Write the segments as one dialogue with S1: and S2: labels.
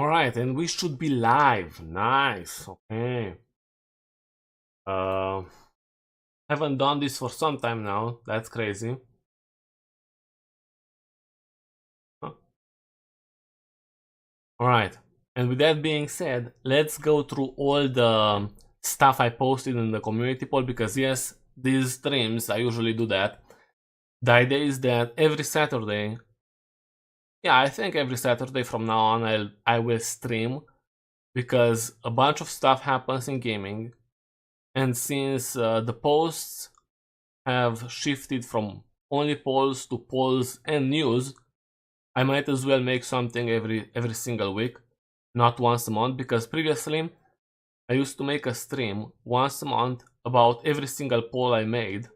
S1: Alright, and we should be live. Nice. Okay. Uh haven't done this for some time now. That's crazy. Huh. Alright. And with that being said, let's go through all the stuff I posted in the community poll because yes, these streams I usually do that. The idea is that every Saturday, yeah, I think every Saturday from now on I will stream because a bunch of stuff happens in gaming, and since the posts have shifted from only polls to polls and news, I might as well make something every single week, not once a month, because previously I used to make a stream once a month about every single poll I made.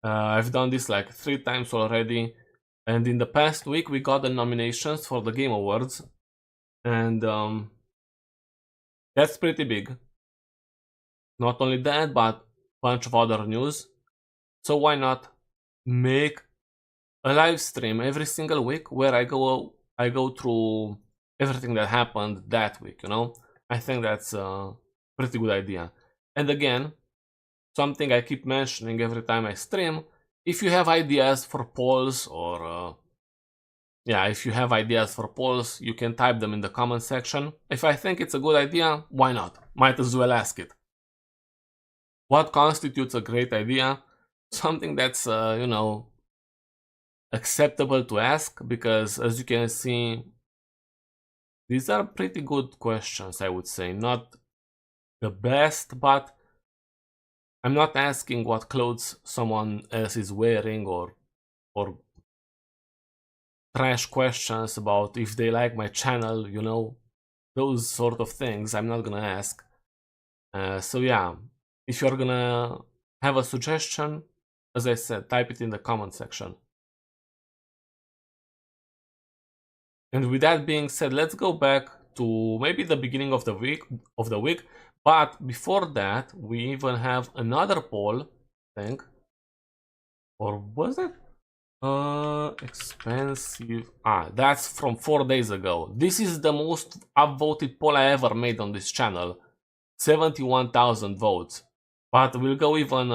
S1: I've done this like 3 times already, and in the past week we got the nominations for the Game Awards, and that's pretty big. Not only that, but a bunch of other news. So why not make a live stream every single week where I go through everything that happened that week, you know? I think that's a pretty good idea. And again, something I keep mentioning every time I stream, if you have ideas for polls or yeah, if you have ideas for polls, you can type them in the comment section. If I think it's a good idea, why not? Might as well ask it. What constitutes a great idea? Something that's, you know, acceptable to ask, because as you can see, these are pretty good questions, I would say. Not the best, but I'm not asking what clothes someone else is wearing or trash questions about if they like my channel, you know, those sort of things I'm not gonna ask. So yeah, if you're gonna have a suggestion, as I said, type it in the comment section. And with that being said, let's go back to maybe the beginning of the week. But before that, we even have another poll, I think. Or was it? Expensive. That's from 4 days ago. This is the most upvoted poll I ever made on this channel. 71,000 votes. But we'll go even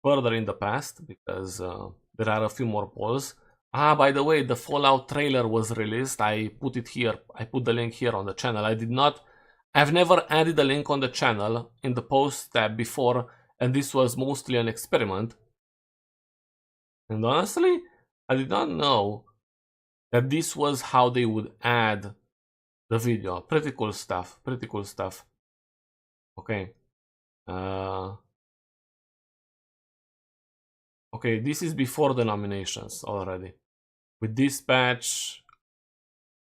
S1: further in the past because there are a few more polls. By the way, the Fallout trailer was released. I put it here. I put the link here on the channel. I've never added a link on the channel in the post tab before, and this was mostly an experiment. And honestly, I did not know that this was how they would add the video. Pretty cool stuff. Pretty cool stuff. Okay. Okay, this is before the nominations already. With Dispatch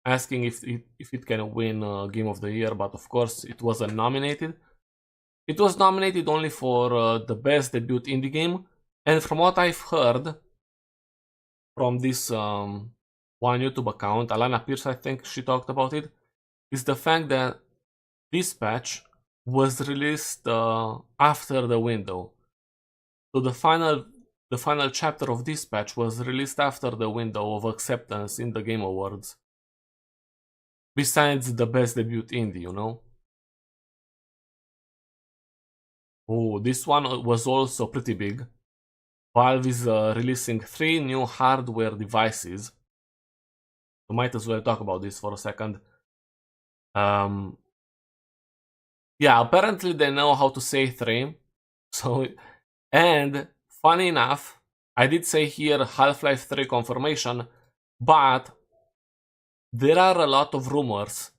S1: asking if it can win Game of the Year, but of course it wasn't nominated. It was nominated only for the best debut indie game, and from what I've heard from this one YouTube account, Alana Pierce, I think she talked about it, is the fact that Dispatch was released after the window. So the final chapter of Dispatch was released after the window of acceptance in the Game Awards. Besides the best debut indie, you know? Oh, this one was also pretty big. Valve is releasing 3 new hardware devices. We might as well talk about this for a second. Yeah, apparently they know how to say 3. So, and funny enough, I did say here Half-Life 3 confirmation, but there are a lot of rumors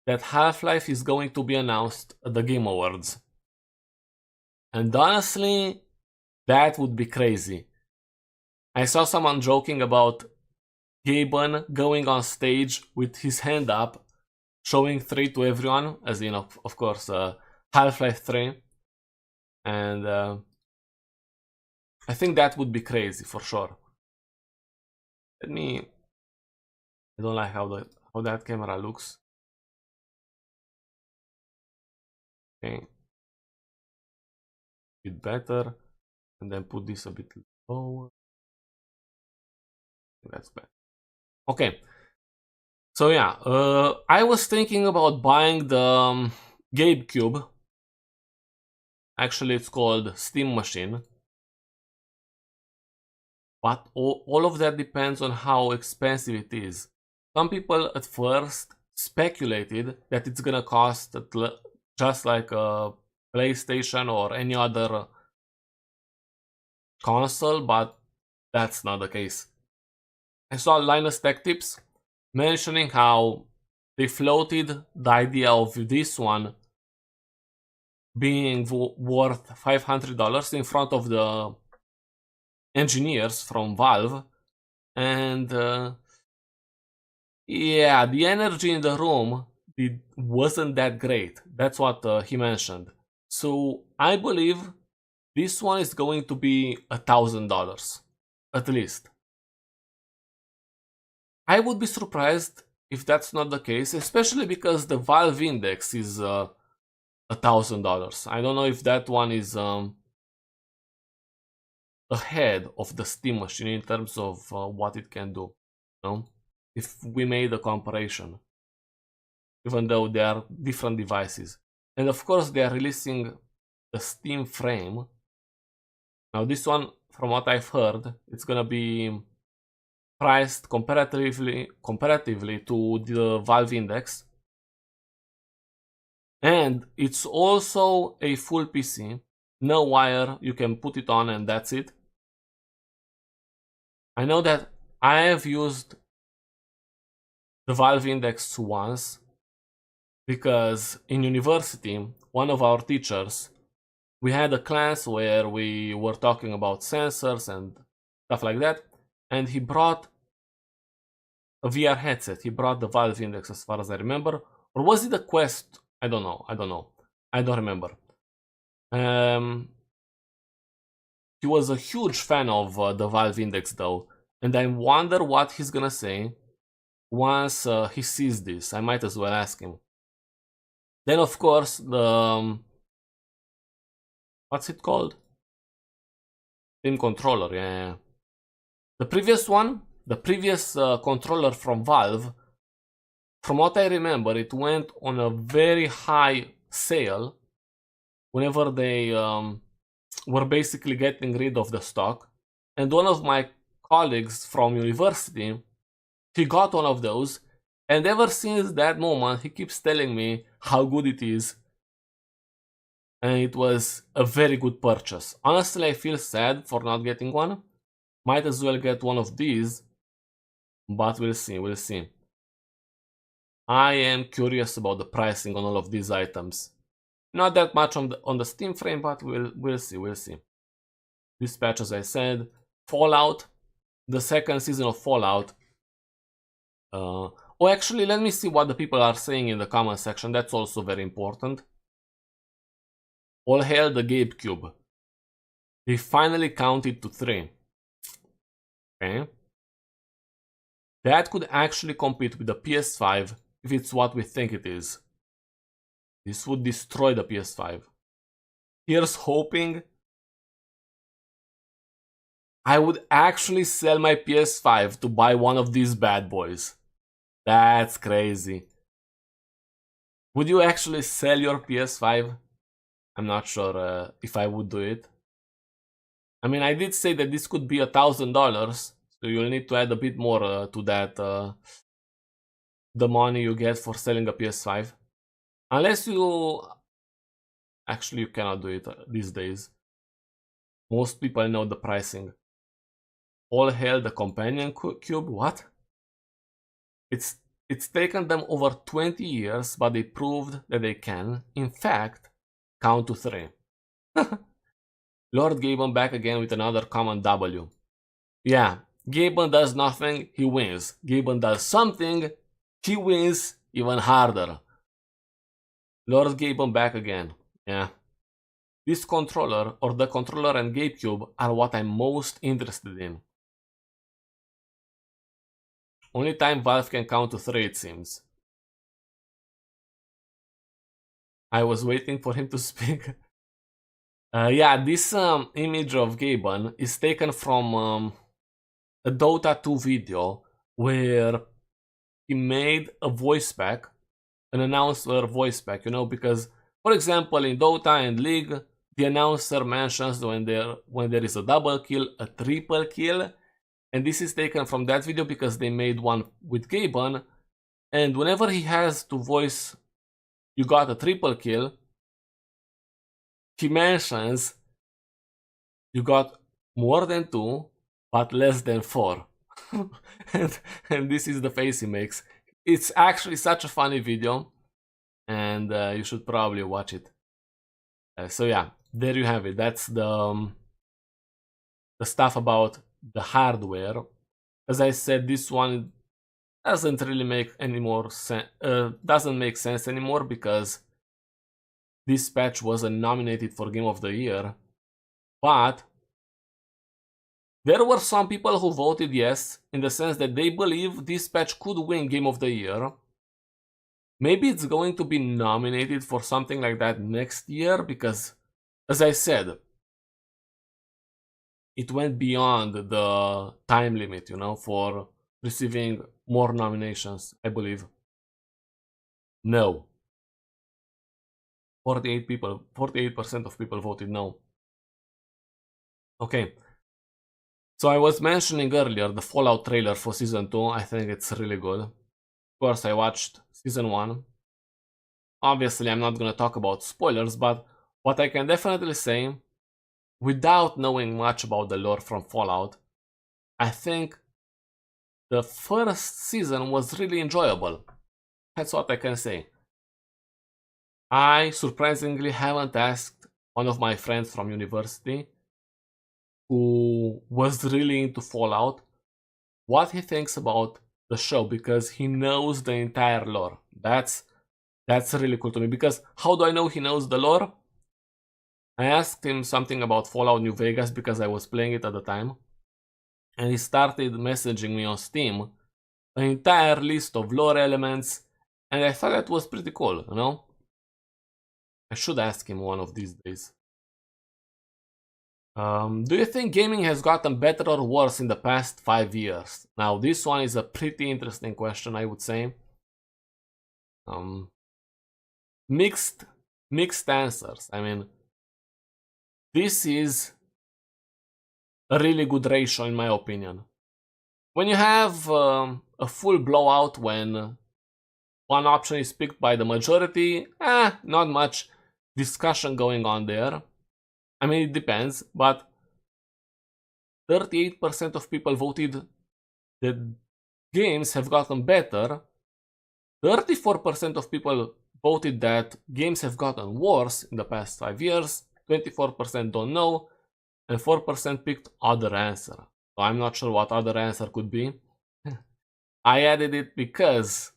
S1: that Half-Life is going to be announced at the Game Awards. And honestly, that would be crazy. I saw someone joking about Gaben going on stage with his hand up, showing 3 to everyone, as in, of course, Half-Life 3. And I think that would be crazy for sure. I don't like how that camera looks. Okay. Bit better. And then put this a bit lower. That's better. Okay. So yeah, I was thinking about buying the GameCube. Actually, it's called Steam Machine. But all of that depends on how expensive it is. Some people at first speculated that it's gonna cost just like a PlayStation or any other console, but that's not the case. I saw Linus Tech Tips mentioning how they floated the idea of this one being worth $500 in front of the engineers from Valve, and yeah, the energy in the room wasn't that great. That's what he mentioned. So I believe this one is going to be $1,000 at least. I would be surprised if that's not the case, especially because the Valve Index is $1,000. I don't know if that one is ahead of the Steam Machine in terms of what it can do. You know? If we made a comparison, even though they are different devices. And of course, they are releasing the Steam Frame. Now, this one, from what I've heard, it's gonna be priced comparatively to the Valve Index. And it's also a full PC, no wire, you can put it on and that's it. I know that I have used the Valve Index once because in university, one of our teachers, we had a class where we were talking about sensors and stuff like that, and he brought a VR headset. He brought the Valve Index, as far as I remember, or was it a Quest? I don't know. I don't remember. He was a huge fan of the Valve Index though, and I wonder what he's gonna say once he sees this. I might as well ask him. Then of course the what's it called? Steam controller, yeah. The previous one, the previous controller from Valve, from what I remember, it went on a very high sale whenever they were basically getting rid of the stock. And one of my colleagues from university, he got one of those, and ever since that moment, he keeps telling me how good it is. And it was a very good purchase. Honestly, I feel sad for not getting one. Might as well get one of these, but we'll see. I am curious about the pricing on all of these items. Not that much on the Steam Frame, but we'll see. This patch, as I said, Fallout, the second season of Fallout. Oh, actually, let me see what the people are saying in the comment section. That's also very important. All hail the GameCube. He finally counted to 3. Okay. That could actually compete with the PS5 if it's what we think it is. This would destroy the PS5. Here's hoping I would actually sell my PS5 to buy one of these bad boys. That's crazy. Would you actually sell your PS5? I'm not sure if I would do it. I mean, I did say that this could be $1,000, so you'll need to add a bit more to that, the money you get for selling a PS5. Unless you... Actually, you cannot do it these days. Most people know the pricing. All hail the companion cube? What? It's taken them over 20 years, but they proved that they can, in fact, count to 3. Lord Gaben back again with another common W. Yeah, Gaben does nothing, he wins. Gaben does something, he wins even harder. Lord Gaben back again. Yeah. This controller, or the controller and GameCube, are what I'm most interested in. Only time Valve can count to 3, it seems. I was waiting for him to speak. Yeah, this image of Gaben is taken from a Dota 2 video where he made a voice pack, an announcer voice pack, you know, because for example in Dota and League, the announcer mentions when there is a double kill, a triple kill, and this is taken from that video because they made one with Gaben, and whenever he has to voice you got a triple kill, he mentions you got more than 2 but less than 4. and this is the face he makes. It's actually such a funny video, and you should probably watch it. So yeah, there you have it. That's the stuff about the hardware. As I said, this one doesn't really make any more sense. Doesn't make sense anymore because this patch wasn't nominated for Game of the Year, but there were some people who voted yes, in the sense that they believe this patch could win Game of the Year. Maybe it's going to be nominated for something like that next year because, as I said, it went beyond the time limit, you know, for receiving more nominations, I believe. No. 48% of people voted no. Okay. So I was mentioning earlier the Fallout trailer for Season 2. I think it's really good. Of course, I watched Season 1. Obviously, I'm not gonna talk about spoilers, but what I can definitely say, without knowing much about the lore from Fallout, I think the first season was really enjoyable. That's what I can say. I surprisingly haven't asked one of my friends from university who was really into Fallout what he thinks about the show, because he knows the entire lore. That's really cool to me, because how do I know he knows the lore? I asked him something about Fallout New Vegas because I was playing it at the time, and he started messaging me on Steam an entire list of lore elements, and I thought that was pretty cool, you know? I should ask him one of these days. Do you think gaming has gotten better or worse in the past 5 years? Now, this one is a pretty interesting question, I would say. Mixed answers. I mean, this is a really good ratio in my opinion. When you have a full blowout when one option is picked by the majority, not much discussion going on there. I mean, it depends, but 38% of people voted that games have gotten better. 34% of people voted that games have gotten worse in the past 5 years. 24% don't know, and 4% picked other answer. So I'm not sure what other answer could be. I added it because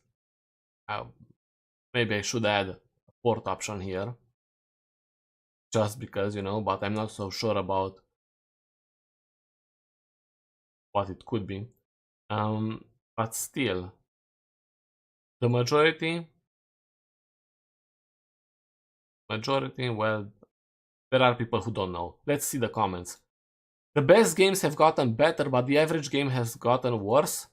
S1: maybe I should add a fourth option here. Just because, you know, but I'm not so sure about what it could be. But still, the majority, well, there are people who don't know. Let's see the comments. The best games have gotten better, but the average game has gotten worse.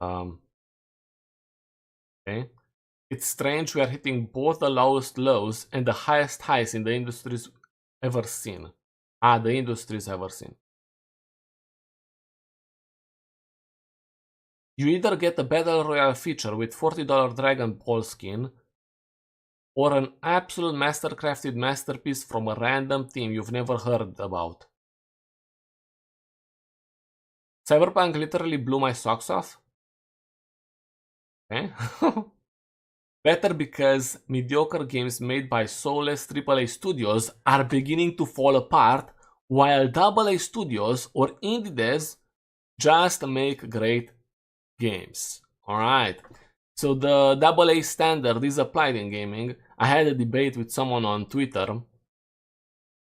S1: Okay. It's strange we are hitting both the lowest lows and the highest highs in the industry's ever seen. The industry's ever seen. You either get a Battle Royale feature with $40 Dragon Ball skin, or an absolute mastercrafted masterpiece from a random team you've never heard about. Cyberpunk literally blew my socks off. Okay. Better because mediocre games made by soulless AAA studios are beginning to fall apart, while AA studios or indie devs just make great games. Alright, so the AA standard is applied in gaming. I had a debate with someone on Twitter.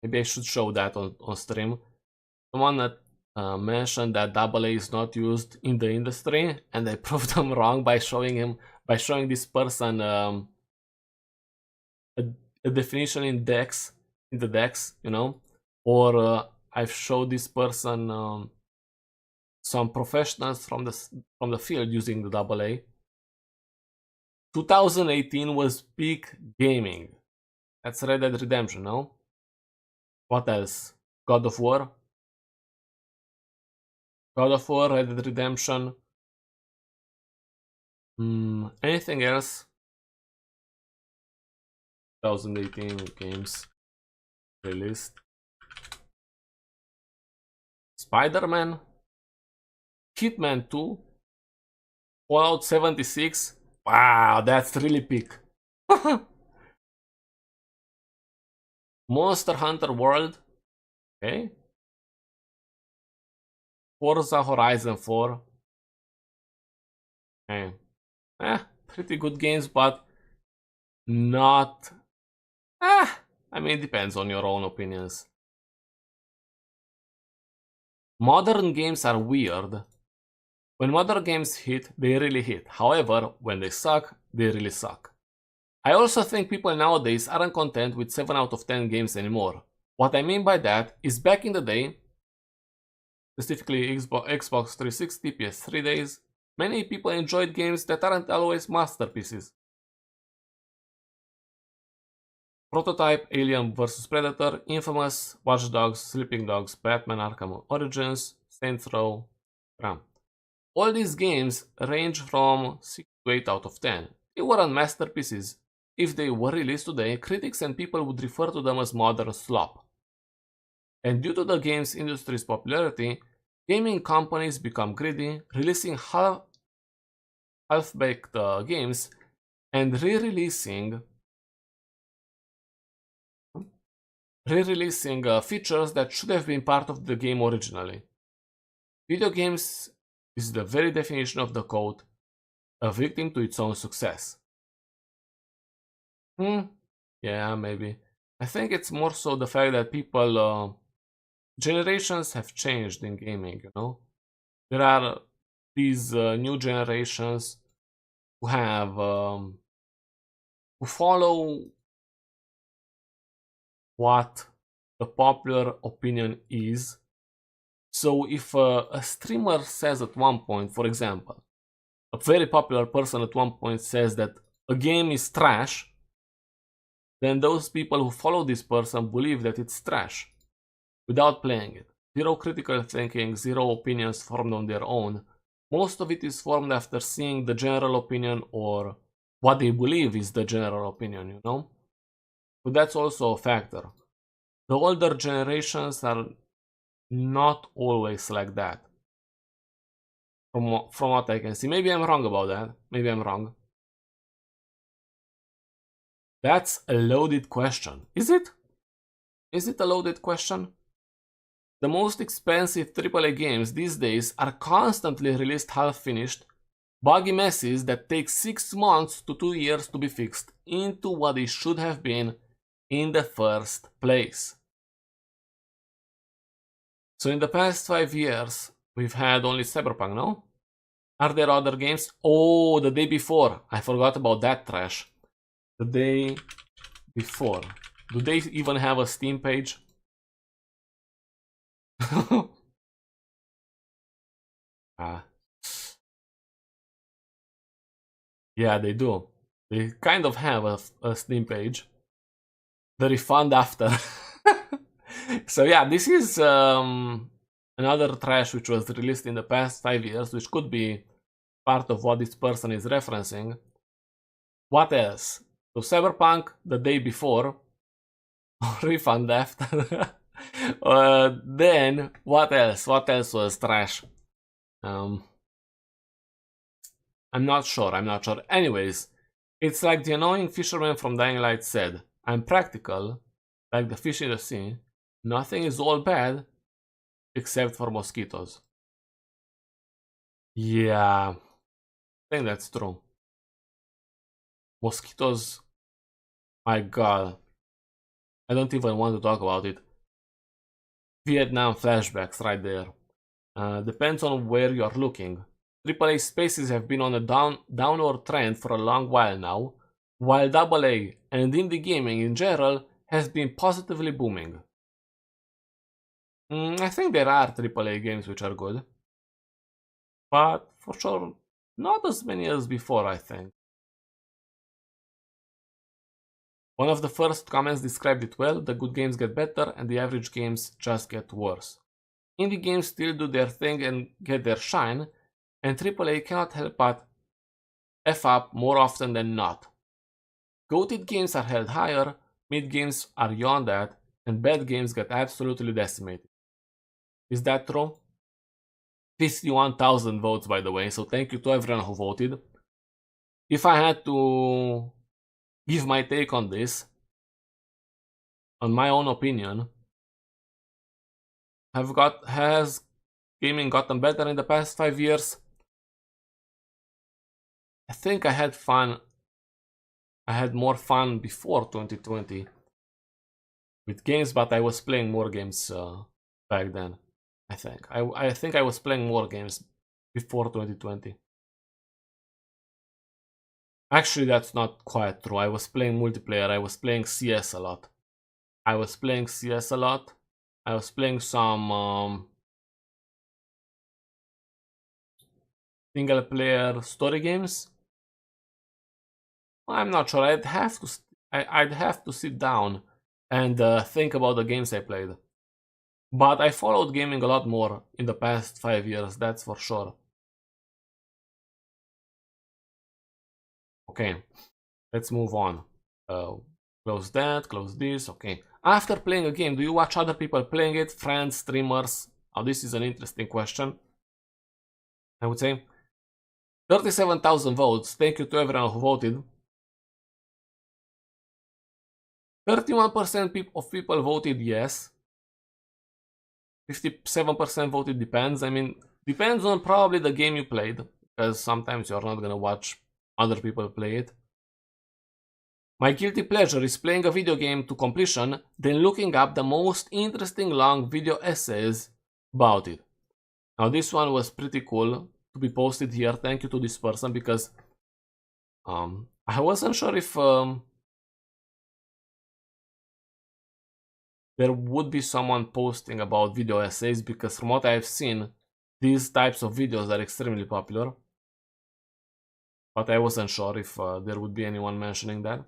S1: Maybe I should show that on stream. Someone that mentioned that AA is not used in the industry, and I proved them wrong by showing this person a definition in the Dex, you know, or I've showed this person some professionals from the field using the AA. 2018 was peak gaming. That's Red Dead Redemption, no? What else? God of War? God of War, Red Dead Redemption. Anything else? 2018 games released. Spider-Man, Hitman 2, Fallout 76. Wow, that's really peak. Monster Hunter World. Okay. Forza Horizon 4. Okay. Pretty good games, but not... I mean, it depends on your own opinions. Modern games are weird. When modern games hit, they really hit. However, when they suck, they really suck. I also think people nowadays aren't content with 7 out of 10 games anymore. What I mean by that is back in the day, specifically Xbox 360, PS3 days, many people enjoyed games that aren't always masterpieces. Prototype, Alien vs Predator, Infamous, Watch Dogs, Sleeping Dogs, Batman Arkham Origins, Saints Row, Ram. All these games range from 6 to 8 out of 10. They weren't masterpieces. If they were released today, critics and people would refer to them as modern slop. And due to the games industry's popularity, gaming companies become greedy, releasing half-baked games and re-releasing features that should have been part of the game originally. Video games is the very definition of the quote, a victim to its own success. Yeah, maybe. I think it's more so the fact that people, generations have changed in gaming, you know? There are these new generations who have, who follow what the popular opinion is. So if a streamer says at one point, for example, a very popular person at one point says that a game is trash, then those people who follow this person believe that it's trash without playing it. Zero critical thinking, zero opinions formed on their own. Most of it is formed after seeing the general opinion or what they believe is the general opinion, you know? So that's also a factor. The older generations are not always like that. From what I can see. Maybe I'm wrong about that. Maybe I'm wrong. That's a loaded question. Is it? Is it a loaded question? The most expensive AAA games these days are constantly released half-finished, buggy messes that take 6 months to 2 years to be fixed into what they should have been in the first place. So in the past 5 years, we've had only Cyberpunk, no? Are there other games? Oh, The Day Before. I forgot about that trash. The Day Before. Do they even have a Steam page? Yeah, they do. They kind of have a Steam page. The refund after. So yeah, this is another trash which was released in the past 5 years, which could be part of what this person is referencing. What else? So Cyberpunk, The Day Before, refund after. Then what else? What else was trash? I'm not sure. Anyways, it's like the annoying fisherman from Dying Light said, I'm practical, like the fish in the sea. Nothing is all bad, except for mosquitoes. Yeah, I think that's true. Mosquitoes, my god. I don't even want to talk about it. Vietnam flashbacks right there. Depends on where you're looking. AAA spaces have been on a downward trend for a long while now, while AA and indie gaming in general has been positively booming. I think there are AAA games which are good, but for sure not as many as before, I think. One of the first comments described it well: the good games get better and the average games just get worse. Indie games still do their thing and get their shine, and AAA cannot help but F up more often than not. Goated games are held higher, mid games are beyond that, and bad games get absolutely decimated. Is that true? 51,000 votes, by the way, so thank you to everyone who voted. If I had to give my take on this, on my own opinion, has gaming gotten better in the past 5 years? I think I had fun. I had more fun before 2020 with games, but I was playing more games back then. I think I was playing more games before 2020. Actually, that's not quite true. I was playing multiplayer. I was playing CS a lot. I was playing some single player story games. I'm not sure. I'd have to sit down and think about the games I played. But I followed gaming a lot more in the past 5 years, that's for sure. Okay, let's move on. Close that, close this, okay. After playing a game, do you watch other people playing it? Friends, streamers? Oh, this is an interesting question. I would say 37,000 votes. Thank you to everyone who voted. 31% of people voted yes. 57% voted depends. I mean, depends on probably the game you played, because sometimes you're not gonna watch other people play it. My guilty pleasure is playing a video game to completion, then looking up the most interesting long video essays about it. Now this one was pretty cool to be posted here. Thank you to this person, because I wasn't sure if there would be someone posting about video essays, because from what I've seen, these types of videos are extremely popular. But I wasn't sure if there would be anyone mentioning that.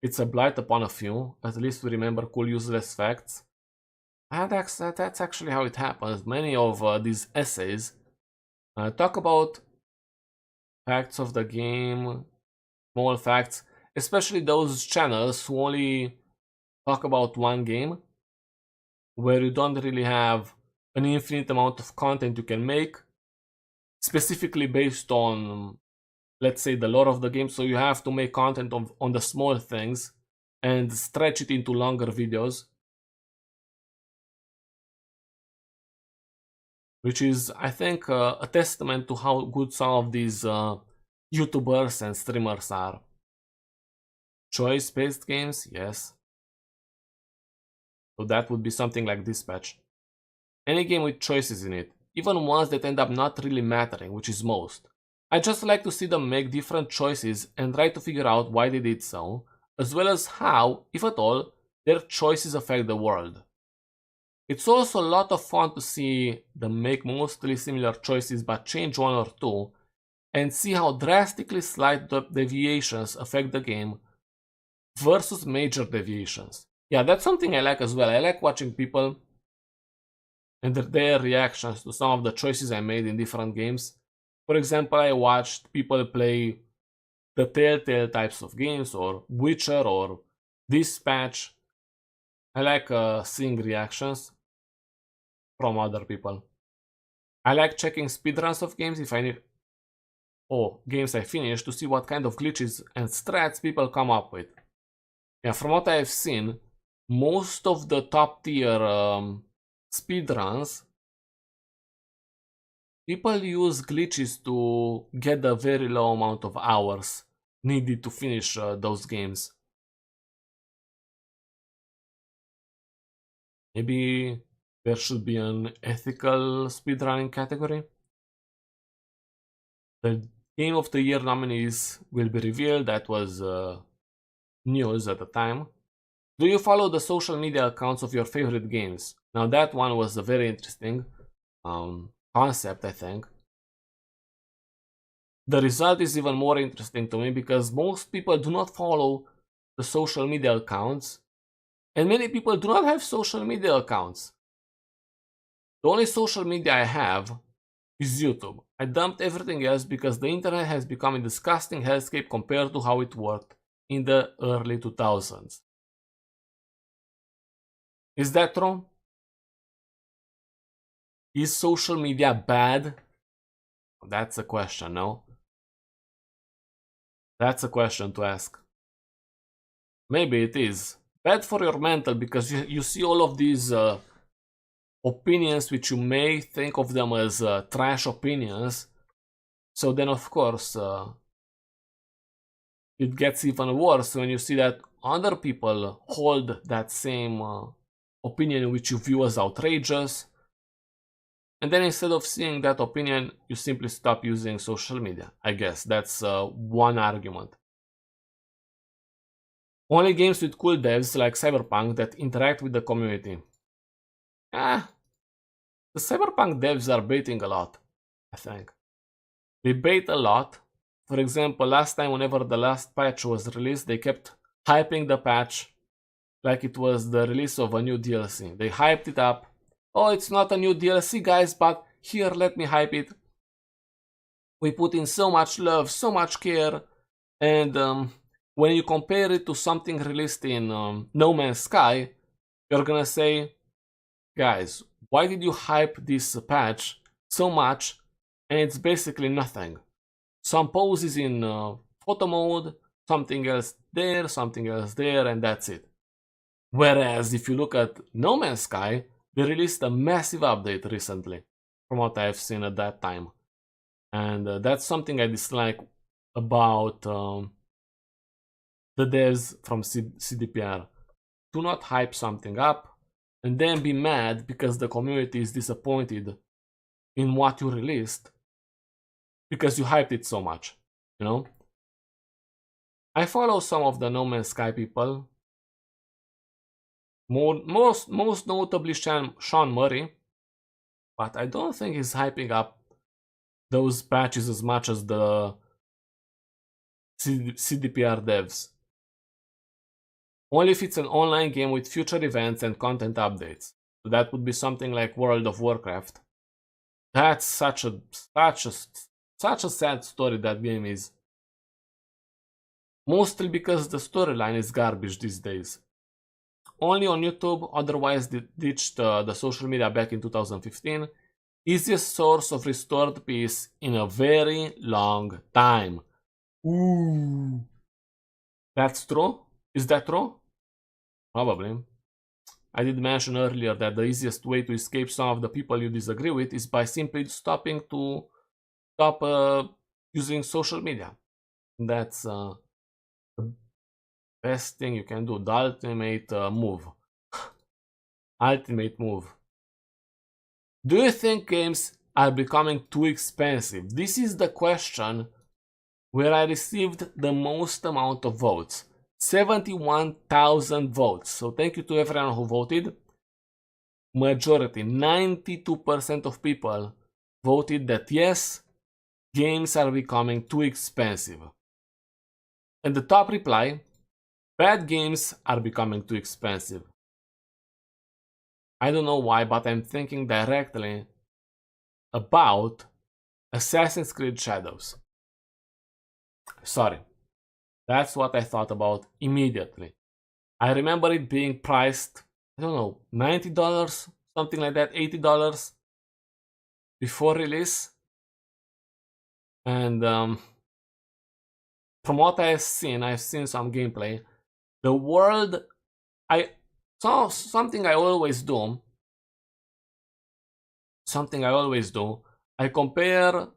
S1: It's a blight upon a few. At least we remember cool useless facts. And that's actually how it happens. Many of these essays talk about facts of the game, small facts, especially those channels who only talk about one game, where you don't really have an infinite amount of content you can make, specifically based on, let's say, the lore of the game. So you have to make content on the small things and stretch it into longer videos, which is, I think, a testament to how good some of these YouTubers and streamers are. Choice-based games, yes. So that would be something like Dispatch. Any game with choices in it, even ones that end up not really mattering, which is most. I just like to see them make different choices and try to figure out why they did so, as well as how, if at all, their choices affect the world. It's also a lot of fun to see them make mostly similar choices but change one or two, and see how drastically slight deviations affect the game versus major deviations. Yeah, that's something I like as well. I like watching people and their reactions to some of the choices I made in different games. For example, I watched people play the Telltale types of games, or Witcher, or Dispatch. I like seeing reactions from other people. I like checking speedruns of games if I need, games I finished, to see what kind of glitches and strats people come up with. Yeah, from what I've seen, most of the top tier speedruns, people use glitches to get a very low amount of hours needed to finish those games. Maybe there should be an ethical speedrunning category. The Game of the Year nominees will be revealed. That was news at the time. Do you follow the social media accounts of your favorite games? Now that one was a very interesting concept, I think. The result is even more interesting to me because most people do not follow the social media accounts, and many people do not have social media accounts. The only social media I have is YouTube. I dumped everything else because the internet has become a disgusting hellscape compared to how it worked in the early 2000s. Is that true? Is social media bad? That's a question, no? That's a question to ask. Maybe it is. Bad for your mental because you see all of these opinions which you may think of them as trash opinions. So then of course it gets even worse when you see that other people hold that same opinion which you view as outrageous. And then instead of seeing that opinion, you simply stop using social media. I guess that's one argument. Only games with cool devs like Cyberpunk that interact with the community. The Cyberpunk devs are baiting a lot, I think. They bait a lot. For example, last time whenever the last patch was released, they kept hyping the patch like it was the release of a new DLC. They hyped it up. Oh, it's not a new DLC, guys, but here, let me hype it. We put in so much love, so much care, and when you compare it to something released in No Man's Sky, you're gonna say, guys, why did you hype this patch so much and it's basically nothing? Some poses in photo mode, something else there, and that's it. Whereas if you look at No Man's Sky, they released a massive update recently, from what I've seen at that time. And that's something I dislike about the devs from CDPR. Do not hype something up and then be mad because the community is disappointed in what you released because you hyped it so much, you know? I follow some of the No Man's Sky people. Most notably Sean Murray, but I don't think he's hyping up those patches as much as the CDPR devs. Only if it's an online game with future events and content updates. So that would be something like World of Warcraft. That's such a sad story that game is. Mostly because the storyline is garbage these days. Only on YouTube, otherwise ditched the social media back in 2015. Easiest source of restored peace in a very long time. Ooh. That's true? Is that true? Probably. I did mention earlier that the easiest way to escape some of the people you disagree with is by simply stop using social media. That's the best thing you can do. The ultimate move. Ultimate move. Do you think games are becoming too expensive? This is the question where I received the most amount of votes. 71,000 votes. So thank you to everyone who voted. Majority, 92% of people voted that yes, games are becoming too expensive. And the top reply, bad games are becoming too expensive. I don't know why, but I'm thinking directly about Assassin's Creed Shadows. Sorry. That's what I thought about immediately. I remember it being priced, I don't know, $90, something like that, $80 before release. And from what I've seen some gameplay. The world, something I always do, I compare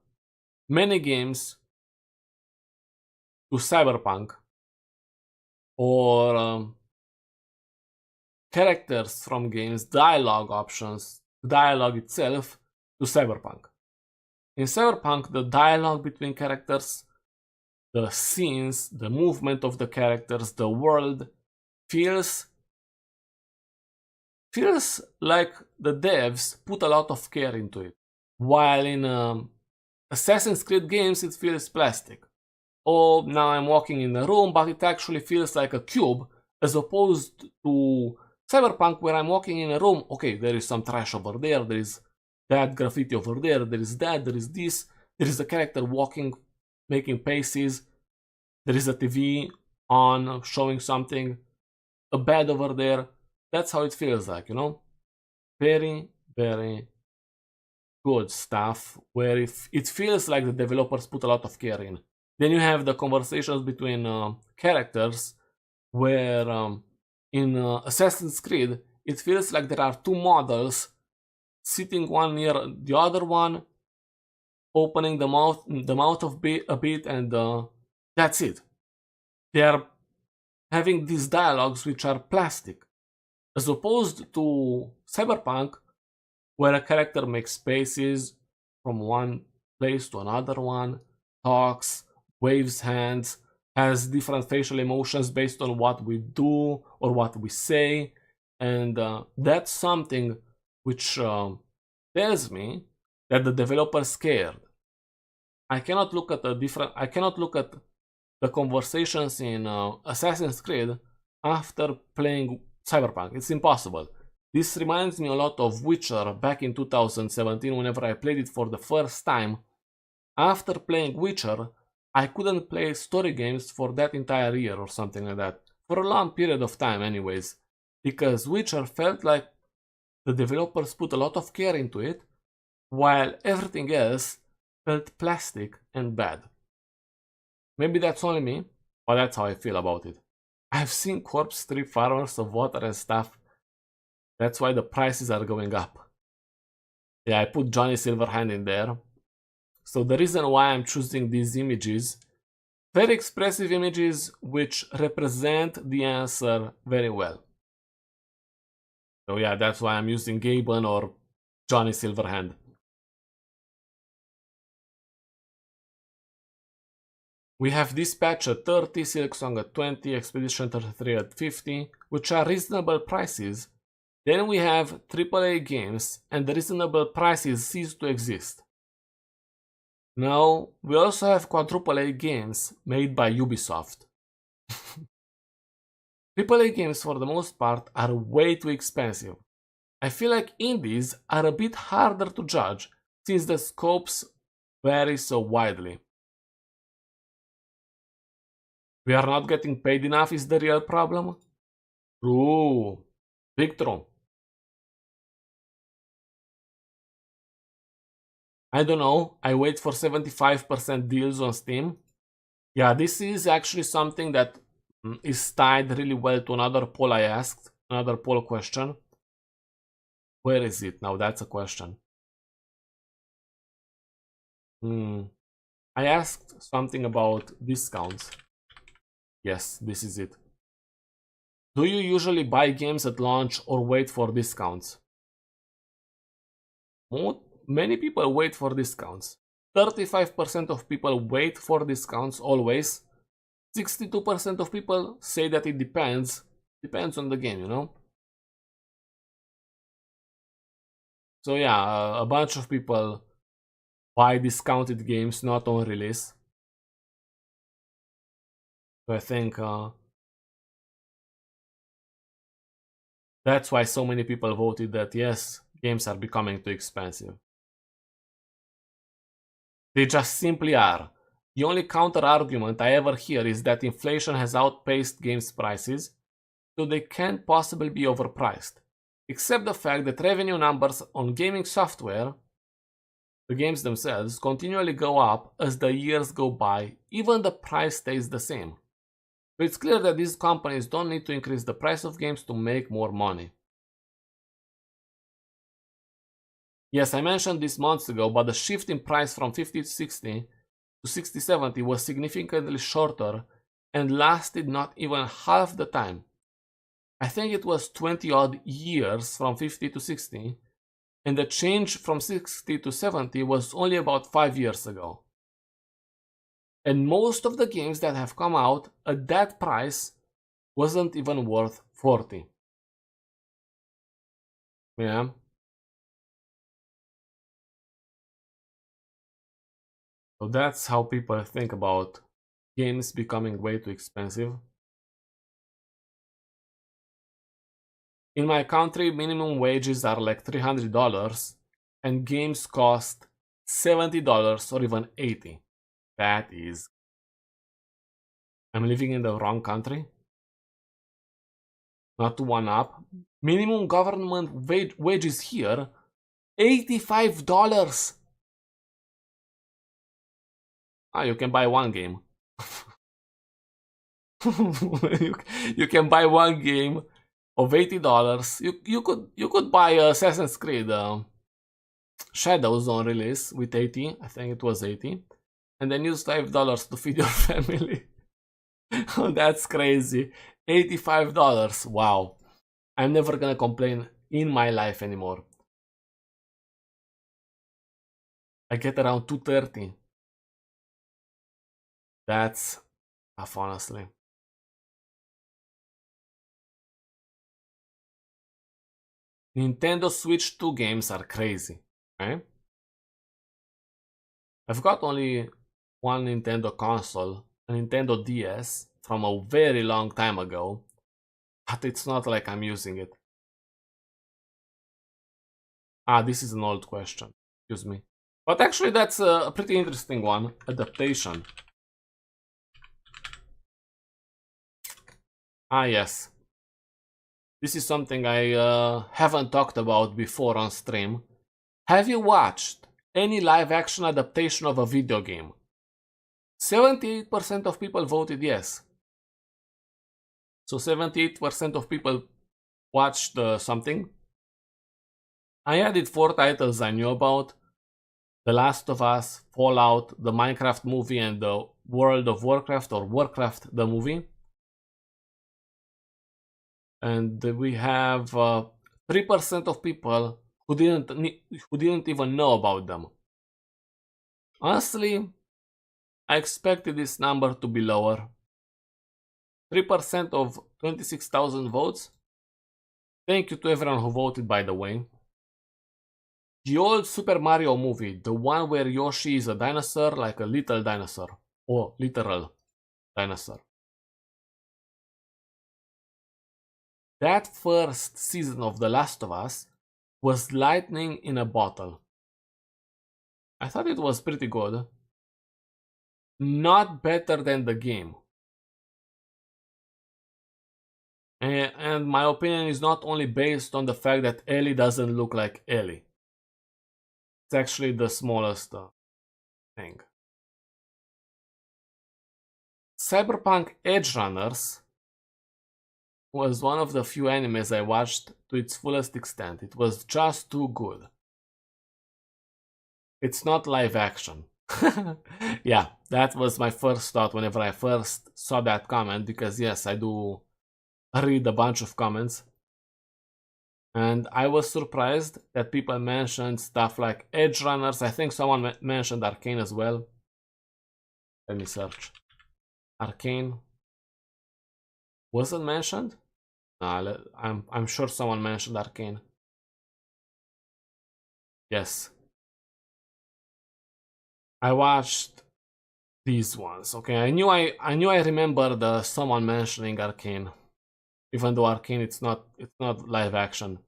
S1: many games to Cyberpunk or characters from games, dialogue options, dialogue itself to Cyberpunk. In Cyberpunk, the dialogue between characters, the scenes, the movement of the characters, the world feels feels like the devs put a lot of care into it. While in Assassin's Creed games, it feels plastic. Oh, now I'm walking in a room, but it actually feels like a cube, as opposed to Cyberpunk, where I'm walking in a room. Okay, there is some trash over there, there is that graffiti over there, there is that, there is this, there is a character walking, making paces, there is a TV on, showing something, a bed over there. That's how it feels like, you know? Very, very good stuff, where it feels like the developers put a lot of care in. Then you have the conversations between characters, where in Assassin's Creed, it feels like there are two models sitting one near the other one, opening the mouth of a bit, and that's it. They are having these dialogues which are plastic, as opposed to Cyberpunk, where a character makes spaces from one place to another one, talks, waves hands, has different facial emotions based on what we do or what we say, and that's something which tells me that the developers cared. I cannot look at the conversations in Assassin's Creed after playing Cyberpunk. It's impossible. This reminds me a lot of Witcher back in 2017 whenever I played it for the first time. After playing Witcher, I couldn't play story games for that entire year or something like that. For a long period of time anyways. Because Witcher felt like the developers put a lot of care into it, while everything else felt plastic and bad. Maybe that's only me, but that's how I feel about it. I've seen corpse strip farmers of water and stuff. That's why the prices are going up. Yeah, I put Johnny Silverhand in there. So the reason why I'm choosing these images, very expressive images which represent the answer very well. So yeah, that's why I'm using Gaben or Johnny Silverhand. We have Dispatch at 30, Silksong at 20, Expedition 33 at 50, which are reasonable prices. Then we have AAA games, and the reasonable prices cease to exist. Now, we also have quadruple A games made by Ubisoft. AAA games, for the most part, are way too expensive. I feel like indies are a bit harder to judge, since the scopes vary so widely. We are not getting paid enough is the real problem? True. Big true. I don't know, I wait for 75% deals on Steam. Yeah, this is actually something that is tied really well to another poll I asked, another poll question. Where is it? Now that's a question. I asked something about discounts. Yes, this is it. Do you usually buy games at launch or wait for discounts? Many people wait for discounts. 35% of people wait for discounts always. 62% of people say that it depends on the game, you know? So yeah, a bunch of people buy discounted games not on release. So I think that's why so many people voted that yes, games are becoming too expensive. They just simply are. The only counter argument I ever hear is that inflation has outpaced games prices, so they can't possibly be overpriced. Except the fact that revenue numbers on gaming software, the games themselves, continually go up as the years go by, even the price stays the same. So it's clear that these companies don't need to increase the price of games to make more money. Yes, I mentioned this months ago, but the shift in price from 50 to 60 to 60-70 was significantly shorter and lasted not even half the time. I think it was 20 odd years from 50 to 60, and the change from 60 to 70 was only about 5 years ago. And most of the games that have come out at that price wasn't even worth 40. Yeah. So that's how people think about games becoming way too expensive. In my country, minimum wages are like $300 and games cost $70 or even 80. That is, I'm living in the wrong country. Not to one up. Minimum government wages here, $85. Ah, you can buy one game. you can buy one game of $80. You could buy Assassin's Creed Shadows on release with 80. I think it was 80, and then use $5 to feed your family. That's crazy. $85. Wow. I'm never gonna complain in my life anymore. I get around 230. That's tough, honestly. Nintendo Switch 2 games are crazy, right? I've got only one Nintendo console, a Nintendo DS from a very long time ago, but it's not like I'm using it. Ah, this is an old question. Excuse me. But actually, that's a pretty interesting one. Adaptation. Ah, yes. This is something I haven't talked about before on stream. Have you watched any live action adaptation of a video game? 78% of people voted yes. So 78% of people watched something. I added 4 titles I knew about: The Last of Us, Fallout, the Minecraft movie, and the World of Warcraft or Warcraft the movie. And we have 3% of people who didn't even know about them. Honestly, I expected this number to be lower. 3% of 26,000 votes. Thank you to everyone who voted, by the way. The old Super Mario movie, the one where Yoshi is a dinosaur, like a little dinosaur. Or literal dinosaur. That first season of The Last of Us was lightning in a bottle. I thought it was pretty good. Not better than the game. And my opinion is not only based on the fact that Ellie doesn't look like Ellie. It's actually the smallest thing. Cyberpunk Edgerunners was one of the few animes I watched to its fullest extent. It was just too good. It's not live action. Yeah, that was my first thought whenever I first saw that comment, because yes, I do read a bunch of comments. And I was surprised that people mentioned stuff like Edgerunners. I think someone mentioned Arcane as well. Let me search. Arcane wasn't mentioned? Nah, I'm sure someone mentioned Arcane. Yes. I watched these ones. Okay, I knew I remembered someone mentioning Arcane. Even though Arcane it's not live action.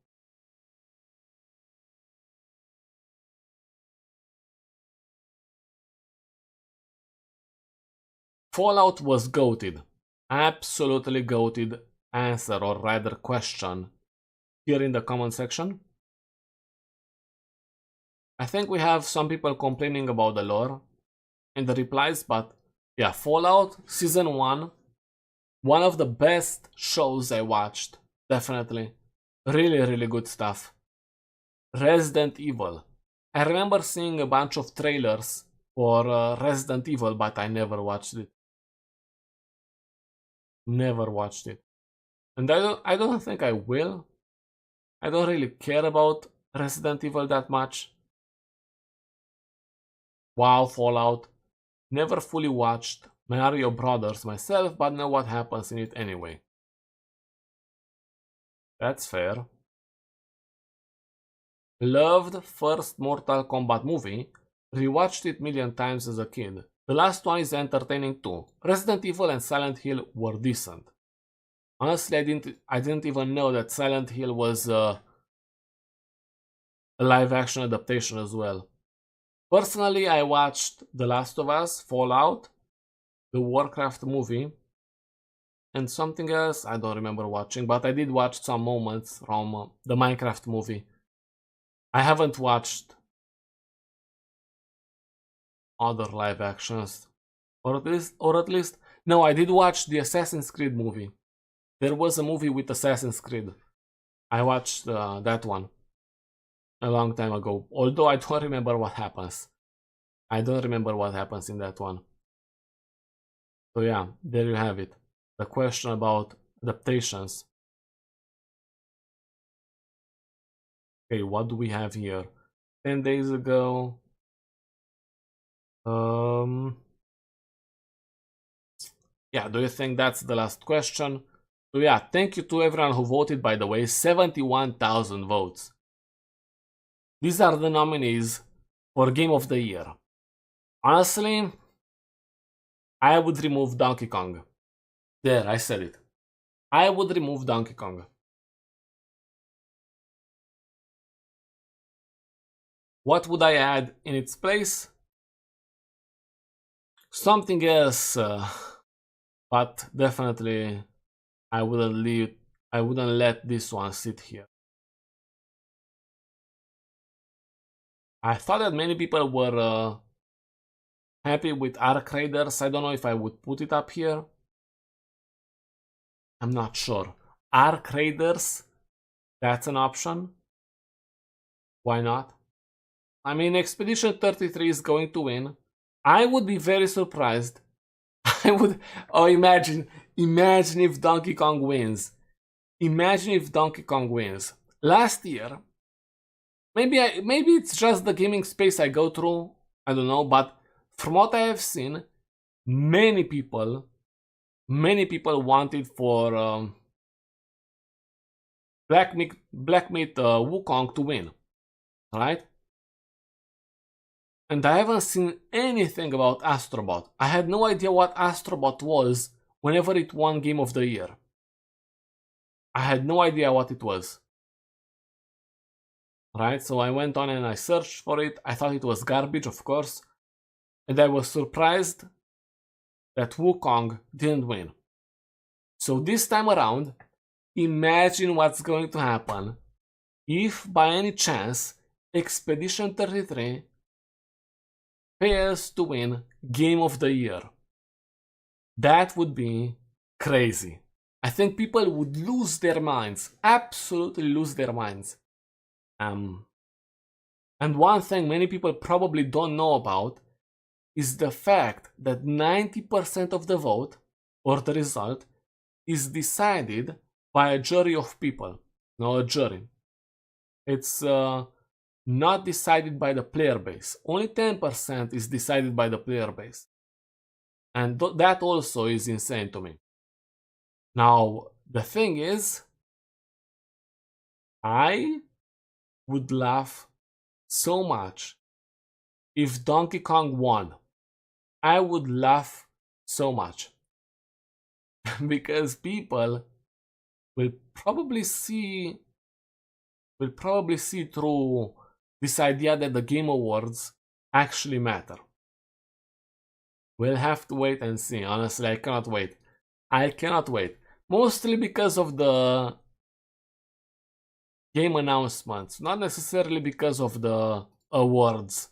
S1: Fallout was goated. Absolutely goated. Answer, or rather question, here in the comment section. I think we have some people complaining about the lore in the replies, but yeah, Fallout Season 1, one of the best shows I watched, definitely. Really, really good stuff. Resident Evil. I remember seeing a bunch of trailers for Resident Evil, but I never watched it. Never watched it. And I don't think I will. I don't really care about Resident Evil that much. Wow, Fallout. Never fully watched Mario Brothers myself, but know what happens in it anyway. That's fair. Loved first Mortal Kombat movie. Rewatched it million times as a kid. The last one is entertaining too. Resident Evil and Silent Hill were decent. Honestly, I didn't even know that Silent Hill was a live action adaptation as well. Personally, I watched The Last of Us, Fallout, the Warcraft movie, and something else I don't remember watching, but I did watch some moments from the Minecraft movie. I haven't watched other live actions, or at least, no, I did watch the Assassin's Creed movie. There was a movie with Assassin's Creed. I watched that one a long time ago, although I don't remember what happens. I don't remember what happens in that one. So yeah, there you have it. The question about adaptations. Okay, what do we have here? 10 days ago. Yeah, do you think that's the last question? So yeah, thank you to everyone who voted, by the way, 71,000 votes. These are the nominees for Game of the Year. Honestly, I would remove Donkey Kong. There, I said it. I would remove Donkey Kong. What would I add in its place? Something else, but definitely I wouldn't let this one sit here. I thought that many people were happy with Ark Raiders. I don't know if I would put it up here. I'm not sure. Ark Raiders, that's an option. Why not? I mean, Expedition 33 is going to win. I would be very surprised. Oh, imagine if Donkey Kong wins. Imagine if Donkey Kong wins. Last year, maybe it's just the gaming space I go through, I don't know, but from what I have seen, many people wanted for Black Myth Wukong to win, right? And I haven't seen anything about Astrobot. I had no idea what Astrobot was whenever it won Game of the Year. I had no idea what it was. Right, so I went on and I searched for it. I thought it was garbage, of course. And I was surprised that Wukong didn't win. So this time around, imagine what's going to happen if by any chance Expedition 33 fails to win Game of the Year. That would be crazy. I think people would lose their minds, absolutely lose their minds. And one thing many people probably don't know about is the fact that 90% of the vote, or the result, is decided by a jury of people. No, a jury. It's not decided by the player base. Only 10% is decided by the player base. And that also is insane to me. Now, the thing is, I would laugh so much if Donkey Kong won. I would laugh so much. Because people will probably see through this idea that the Game Awards actually matter. We'll have to wait and see. Honestly, I cannot wait. I cannot wait. Mostly because of the game announcements, not necessarily because of the awards.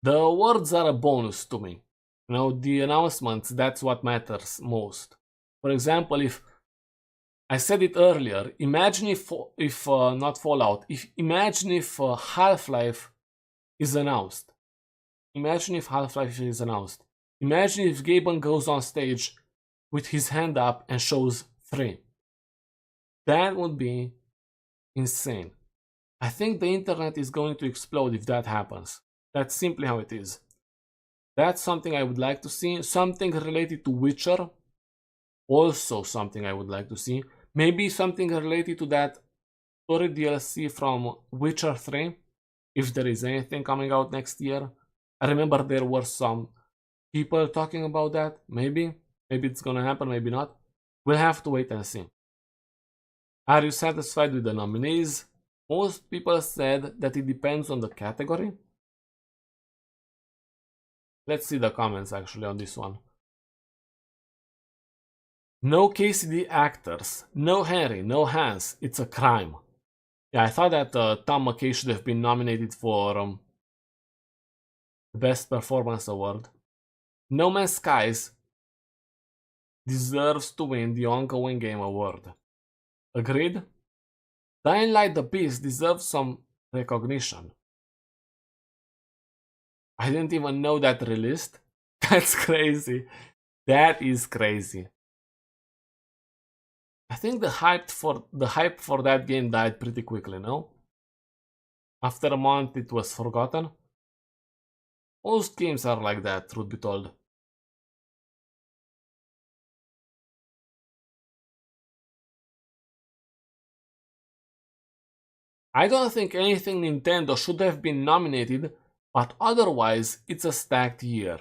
S1: The awards are a bonus to me. You know, the announcements, that's what matters most. For example, if I said it earlier, imagine if not Fallout, imagine if Half-Life is announced. Imagine if Half-Life is announced. Imagine if Gaben goes on stage with his hand up and shows 3. That would be insane. I think the internet is going to explode if that happens. That's simply how it is. That's something I would like to see. Something related to Witcher. Also something I would like to see. Maybe something related to that story DLC from Witcher 3. if there is anything coming out next year. I remember there were some people talking about that. Maybe it's gonna happen, maybe not. We'll have to wait and see. Are you satisfied with the nominees? Most people said that it depends on the category. Let's see the comments actually on this one. No KCD actors, no Henry, no Hans, it's a crime. Yeah, I thought that Tom McKay should have been nominated for the Best Performance Award. No Man's Skies deserves to win the Ongoing Game Award. Agreed? Dying Light the Beast deserves some recognition. I didn't even know that released. That's crazy. That is crazy. I think the hype for that game died pretty quickly, no? After a month it was forgotten. Most games are like that, truth be told. I don't think anything Nintendo should have been nominated, but otherwise it's a stacked year.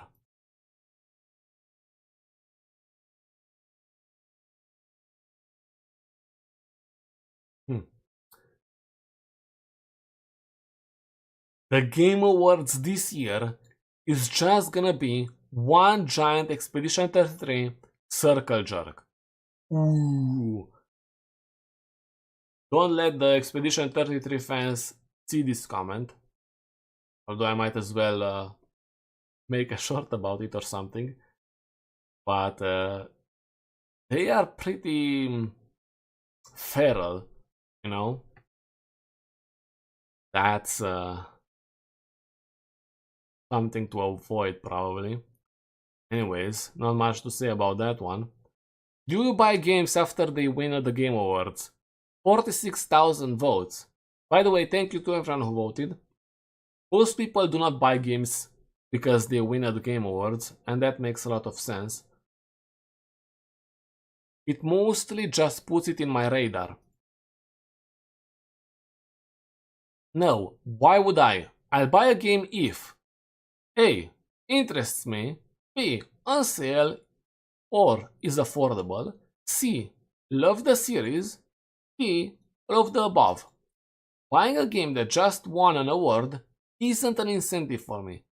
S1: The Game Awards this year is just gonna be one giant Expedition 33 circle jerk. Ooh. Don't let the Expedition 33 fans see this comment. Although I might as well make a short about it or something. But they are pretty feral, you know? That's something to avoid, probably. Anyways, not much to say about that one. Do you buy games after they win at the Game Awards? 46,000 votes. By the way, thank you to everyone who voted. Most people do not buy games because they win at the Game Awards, and that makes a lot of sense. It mostly just puts it in my radar. No, why would I? I'll buy a game if A. Interests me, B. On sale or is affordable, C. Love the series, D. All of the above. Buying a game that just won an award isn't an incentive for me.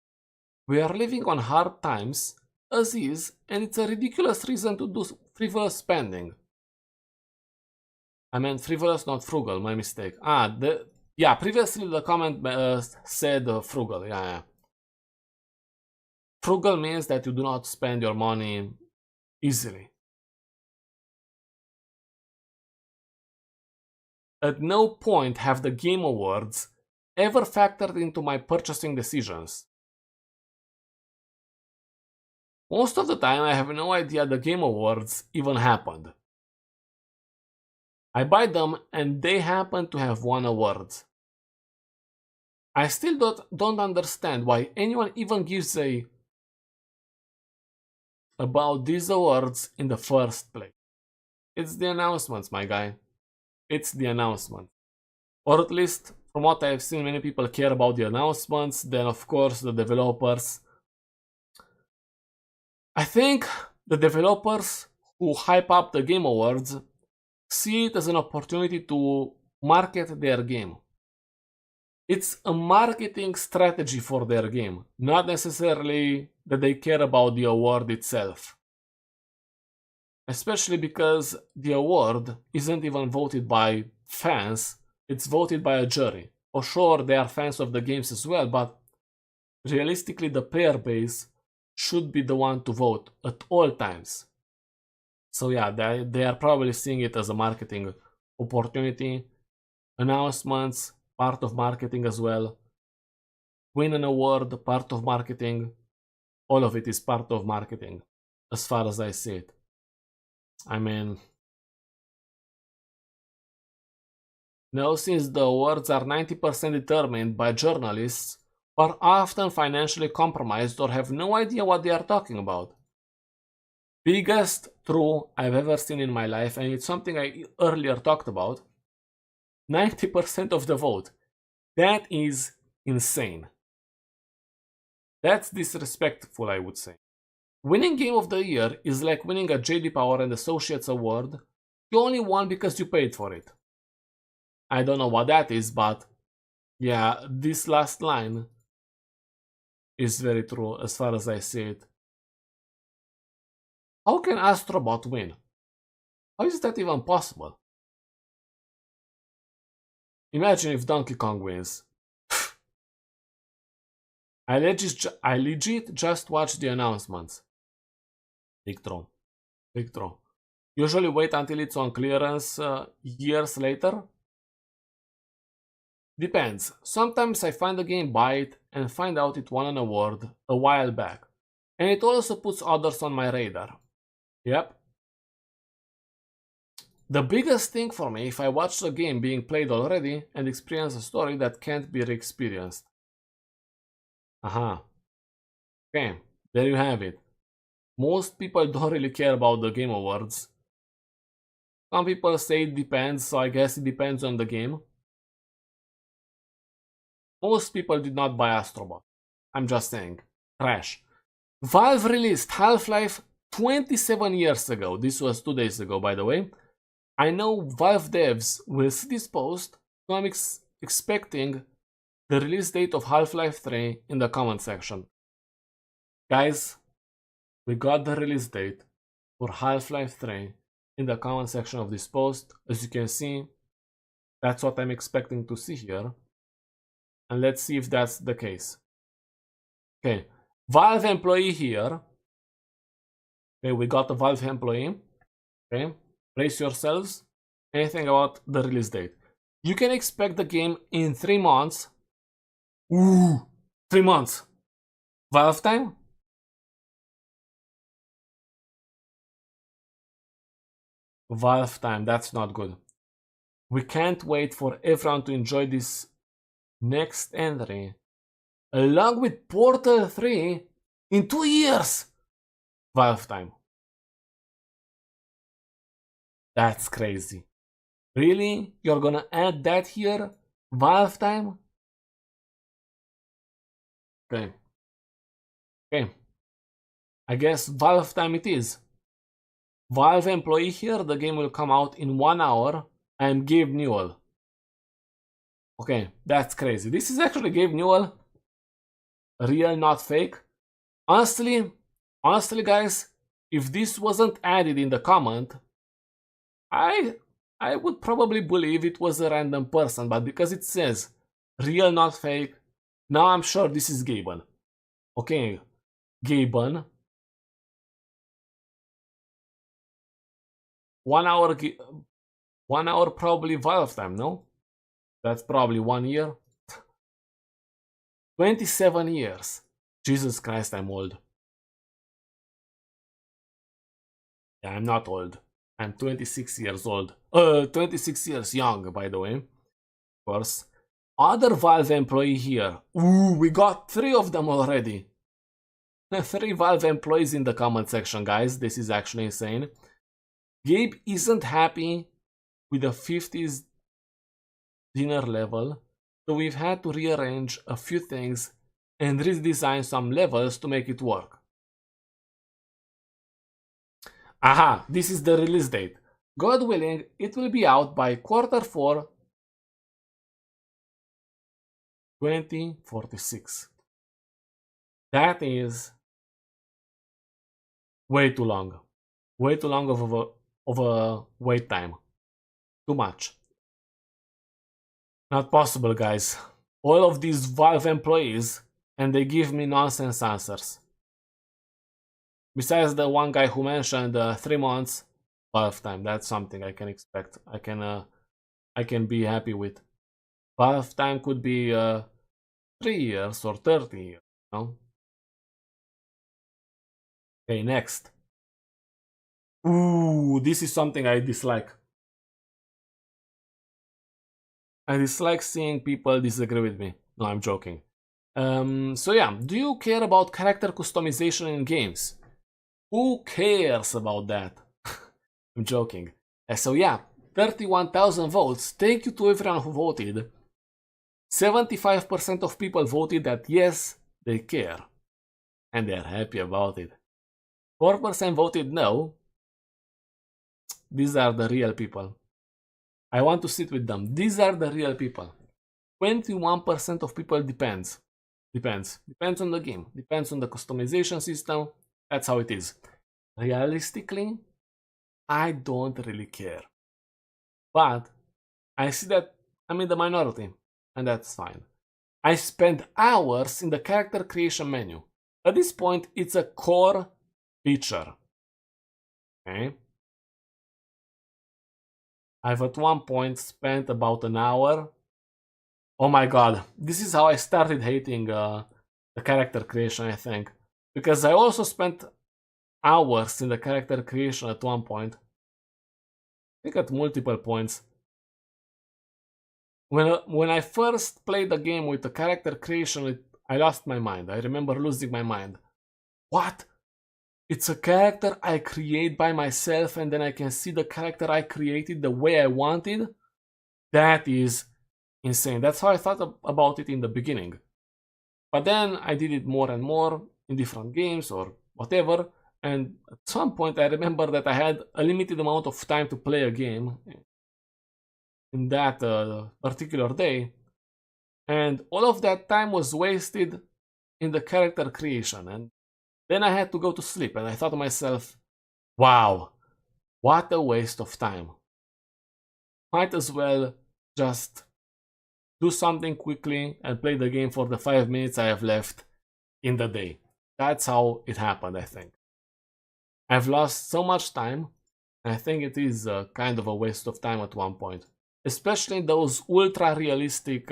S1: We are living on hard times, as is, and it's a ridiculous reason to do frivolous spending. I meant frivolous, not frugal, my mistake. Yeah, previously the comment said frugal, yeah. Frugal means that you do not spend your money easily. At no point have the Game Awards ever factored into my purchasing decisions. Most of the time I have no idea the Game Awards even happened. I buy them and they happen to have won awards. I still don't understand why anyone even gives a about these awards in the first place. It's the announcements, my guy. It's the announcement. Or at least, from what I've seen, many people care about the announcements, then of course the developers. I think the developers who hype up the Game Awards see it as an opportunity to market their game. It's a marketing strategy for their game, not necessarily that they care about the award itself. Especially because the award isn't even voted by fans, it's voted by a jury. For sure, they are fans of the games as well, but realistically, the player base should be the one to vote at all times. So yeah, they are probably seeing it as a marketing opportunity. Announcements, part of marketing as well. Win an award, part of marketing. All of it is part of marketing, as far as I see it. I mean, now since the awards are 90% determined by journalists who are often financially compromised or have no idea what they are talking about. Biggest true I've ever seen in my life, and it's something I earlier talked about. 90% of the vote. That is insane. That's disrespectful, I would say. Winning Game of the Year is like winning a JD Power and Associates Award. You only won because you paid for it. I don't know what that is, but yeah, this last line is very true as far as I see it. How can Astrobot win? How is that even possible? Imagine if Donkey Kong wins. I legit just watched the announcements. Big throw. Big throw. Usually wait until it's on clearance years later. Depends. Sometimes I find a game, buy it, and find out it won an award a while back. And it also puts others on my radar. Yep. The biggest thing for me if I watch a game being played already and experience a story that can't be re-experienced. Aha. Okay, there you have it. Most people don't really care about the Game Awards. Some people say it depends, so I guess it depends on the game. Most people did not buy Astrobot. I'm just saying. Trash. Valve released Half-Life 27 years ago. This was 2 days ago, by the way. I know Valve devs will see this post, so I'm expecting the release date of Half-Life 3 in the comment section. Guys, we got the release date for Half-Life 3 in the comment section of this post. As you can see, that's what I'm expecting to see here. And let's see if that's the case. Okay, Valve employee here. Okay, we got a Valve employee. Okay, brace yourselves. Anything about the release date? You can expect the game in 3 months. Ooh, 3 months. Valve time? Valve time, that's not good. We can't wait for everyone to enjoy this next entry along with Portal 3 in 2 years. Valve time. That's crazy. Really? You're gonna add that here? Valve time? Okay. Okay. I guess Valve time it is. Valve employee here, the game will come out in 1 hour. I am Gabe Newell. Okay, that's crazy. This is actually Gabe Newell. Real, not fake. Honestly guys, if this wasn't added in the comment, I would probably believe it was a random person, but because it says real, not fake, now I'm sure this is Gaben. Okay, Gaben. 1 hour, 1 hour probably Valve time, no? That's probably 1 year. 27 years. Jesus Christ, I'm old. Yeah, I'm not old. I'm 26 years old. 26 years young, by the way. Of course. Other Valve employee here. Ooh, we got 3 of them already. 3 Valve employees in the comment section, guys. This is actually insane. Gabe isn't happy with the 50s dinner level, so we've had to rearrange a few things and redesign some levels to make it work. Aha, this is the release date. God willing, it will be out by Q4 2046. That is way too long. Way too long of a wait time. Too much. Not possible, guys. All of these Valve employees, and they give me nonsense answers. Besides the one guy who mentioned 3 months Valve time, that's something I can expect. I can be happy with. Valve time could be 3 years or 30 years, you know? Okay, next. Ooh, this is something I dislike. I dislike seeing people disagree with me. No, I'm joking. So yeah, do you care about character customization in games? Who cares about that? I'm joking. So yeah, 31,000 votes. Thank you to everyone who voted. 75% of people voted that yes, they care, and they're happy about it. 4% voted no. These are the real people. I want to sit with them. These are the real people. 21% of people depends. Depends on the game. Depends on the customization system. That's how it is. Realistically, I don't really care. But I see that I'm in the minority, and that's fine. I spend hours in the character creation menu. At this point, it's a core feature. Okay? I've at one point spent about an hour. Oh my god, this is how I started hating the character creation, I think. Because I also spent hours in the character creation at one point. I think at multiple points. When I first played the game with the character creation, I lost my mind. I remember losing my mind. What? It's a character I create by myself and then I can see the character I created the way I wanted? That is insane. That's how I thought about it in the beginning. But then I did it more and more in different games or whatever. And at some point I remember that I had a limited amount of time to play a game in that particular day. And all of that time was wasted in the character creation. And then I had to go to sleep. And I thought to myself, wow, what a waste of time. Might as well just do something quickly and play the game for the 5 minutes I have left in the day. That's how it happened, I think. I've lost so much time. I think it is kind of a waste of time at one point. Especially those ultra realistic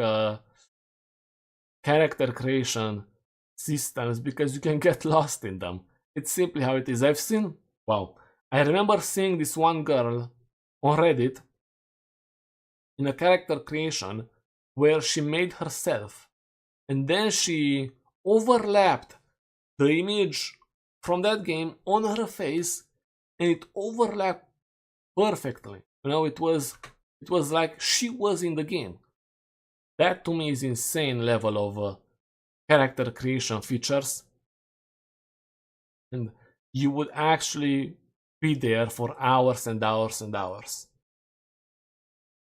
S1: character creation systems, because you can get lost in them. It's simply how it is. I remember seeing this one girl on Reddit in a character creation where she made herself and then she overlapped the image from that game on her face and it overlapped perfectly. You know, it was like she was in the game. That to me is insane level of character creation features. And you would actually be there for hours and hours and hours.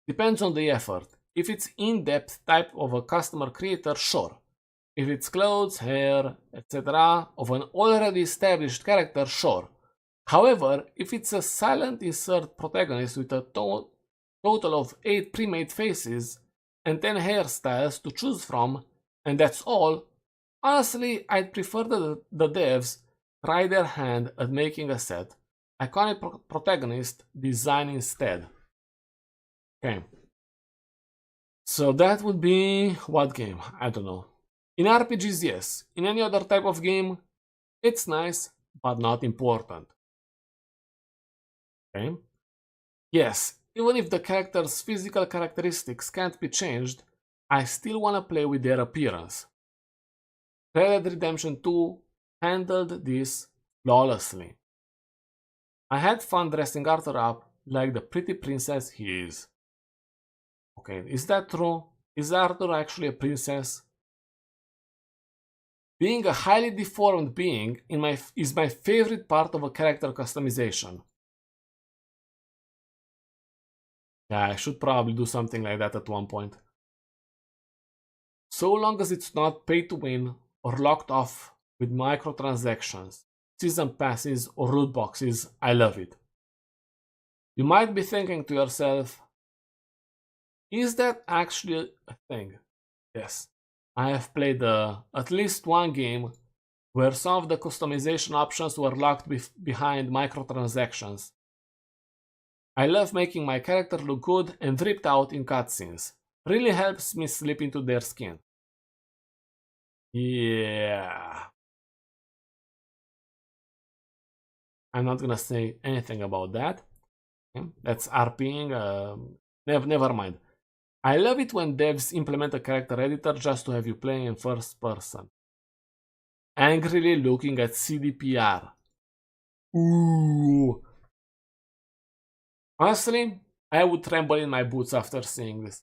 S1: Depends on the effort. If it's in-depth type of a customer creator, sure. If it's clothes, hair, etc. of an already established character, sure. However, if it's a silent insert protagonist with a total of 8 pre-made faces and 10 hairstyles to choose from, and that's all, honestly, I'd prefer the devs try their hand at making a set iconic protagonist design instead. Okay. So that would be what game? I don't know. In RPGs, yes. In any other type of game, it's nice, but not important. Okay? Yes, even if the character's physical characteristics can't be changed, I still wanna play with their appearance. Red Dead Redemption 2 handled this flawlessly. I had fun dressing Arthur up like the pretty princess he is. Okay, is that true? Is Arthur actually a princess? Being a highly deformed being is my favorite part of a character customization. Yeah, I should probably do something like that at one point. So long as it's not pay to win or locked off with microtransactions, season passes, or loot boxes, I love it. You might be thinking to yourself, is that actually a thing? Yes. I have played at least one game where some of the customization options were locked behind microtransactions. I love making my character look good and ripped out in cutscenes. Really helps me slip into their skin. Yeah. I'm not gonna say anything about that. Okay? That's RPing. Never mind. I love it when devs implement a character editor just to have you playing in first person. Angrily looking at CDPR. Ooh. Honestly, I would tremble in my boots after seeing this.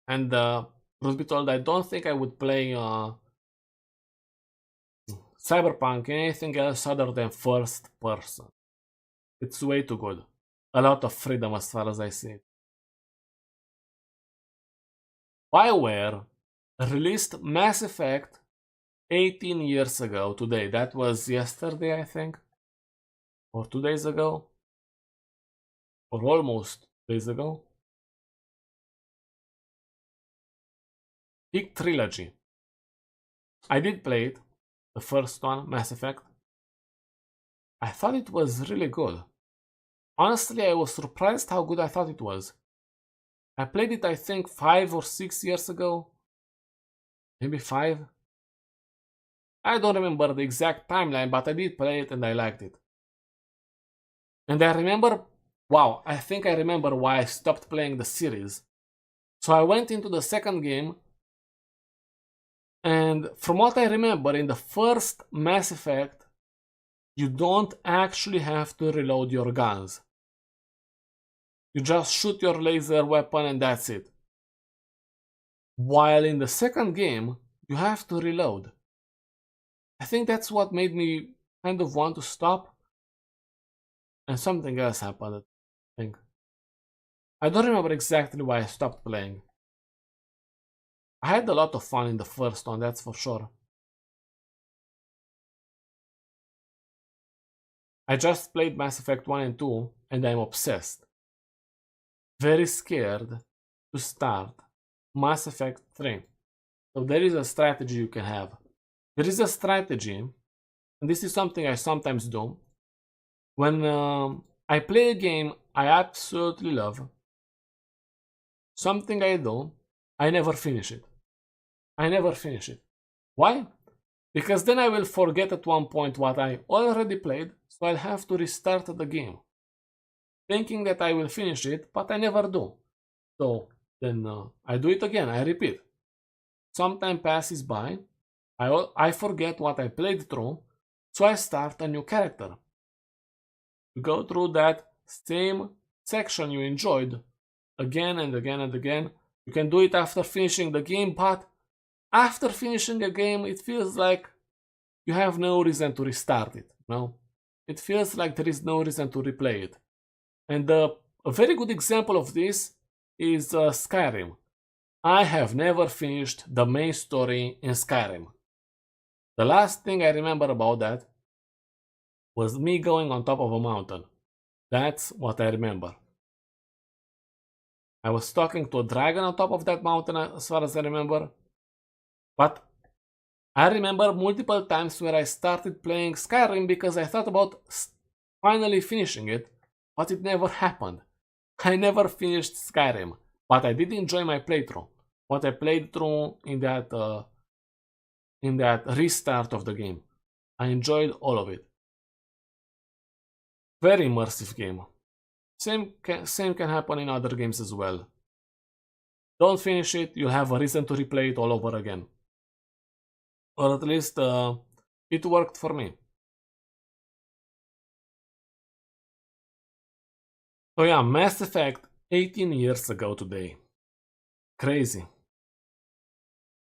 S1: And truth be told, I don't think I would play Cyberpunk anything else other than first person. It's way too good. A lot of freedom as far as I see it. BioWare released Mass Effect 18 years ago today. That was yesterday, I think. Or 2 days ago. Or almost days ago. Big trilogy. I did play it. The first one, Mass Effect. I thought it was really good. Honestly, I was surprised how good I thought it was. I played it, I think, 5 or 6 years ago. Maybe 5. I don't remember the exact timeline, but I did play it and I liked it. And I remember, wow, I think I remember why I stopped playing the series. So I went into the second game, and from what I remember, in the first Mass Effect, you don't actually have to reload your guns. You just shoot your laser weapon and that's it. While in the second game, you have to reload. I think that's what made me kind of want to stop. And something else happened, I think. I don't remember exactly why I stopped playing. I had a lot of fun in the first one, that's for sure. I just played Mass Effect 1 and 2 and I'm obsessed. Very scared to start Mass Effect 3. So there is a strategy you can have. There is a strategy, and this is something I sometimes do. When I play a game I absolutely love, something I do, I never finish it. I never finish it. Why? Because then I will forget at one point what I already played, so I'll have to restart the game. Thinking that I will finish it, but I never do. So then I do it again, I repeat. Some time passes by, I forget what I played through, so I start a new character. You go through that same section you enjoyed again and again and again. You can do it after finishing the game, but after finishing a game, it feels like you have no reason to restart it, no? It feels like there is no reason to replay it. And a very good example of this is Skyrim. I have never finished the main story in Skyrim. The last thing I remember about that was me going on top of a mountain. That's what I remember. I was talking to a dragon on top of that mountain as far as I remember. But I remember multiple times where I started playing Skyrim because I thought about finally finishing it, but it never happened. I never finished Skyrim, but I did enjoy my playthrough. What I played through in that restart of the game. I enjoyed all of it. Very immersive game. Same can happen in other games as well. Don't finish it, you'll have a reason to replay it all over again. Or at least it worked for me. So yeah, Mass Effect 18 years ago today. Crazy.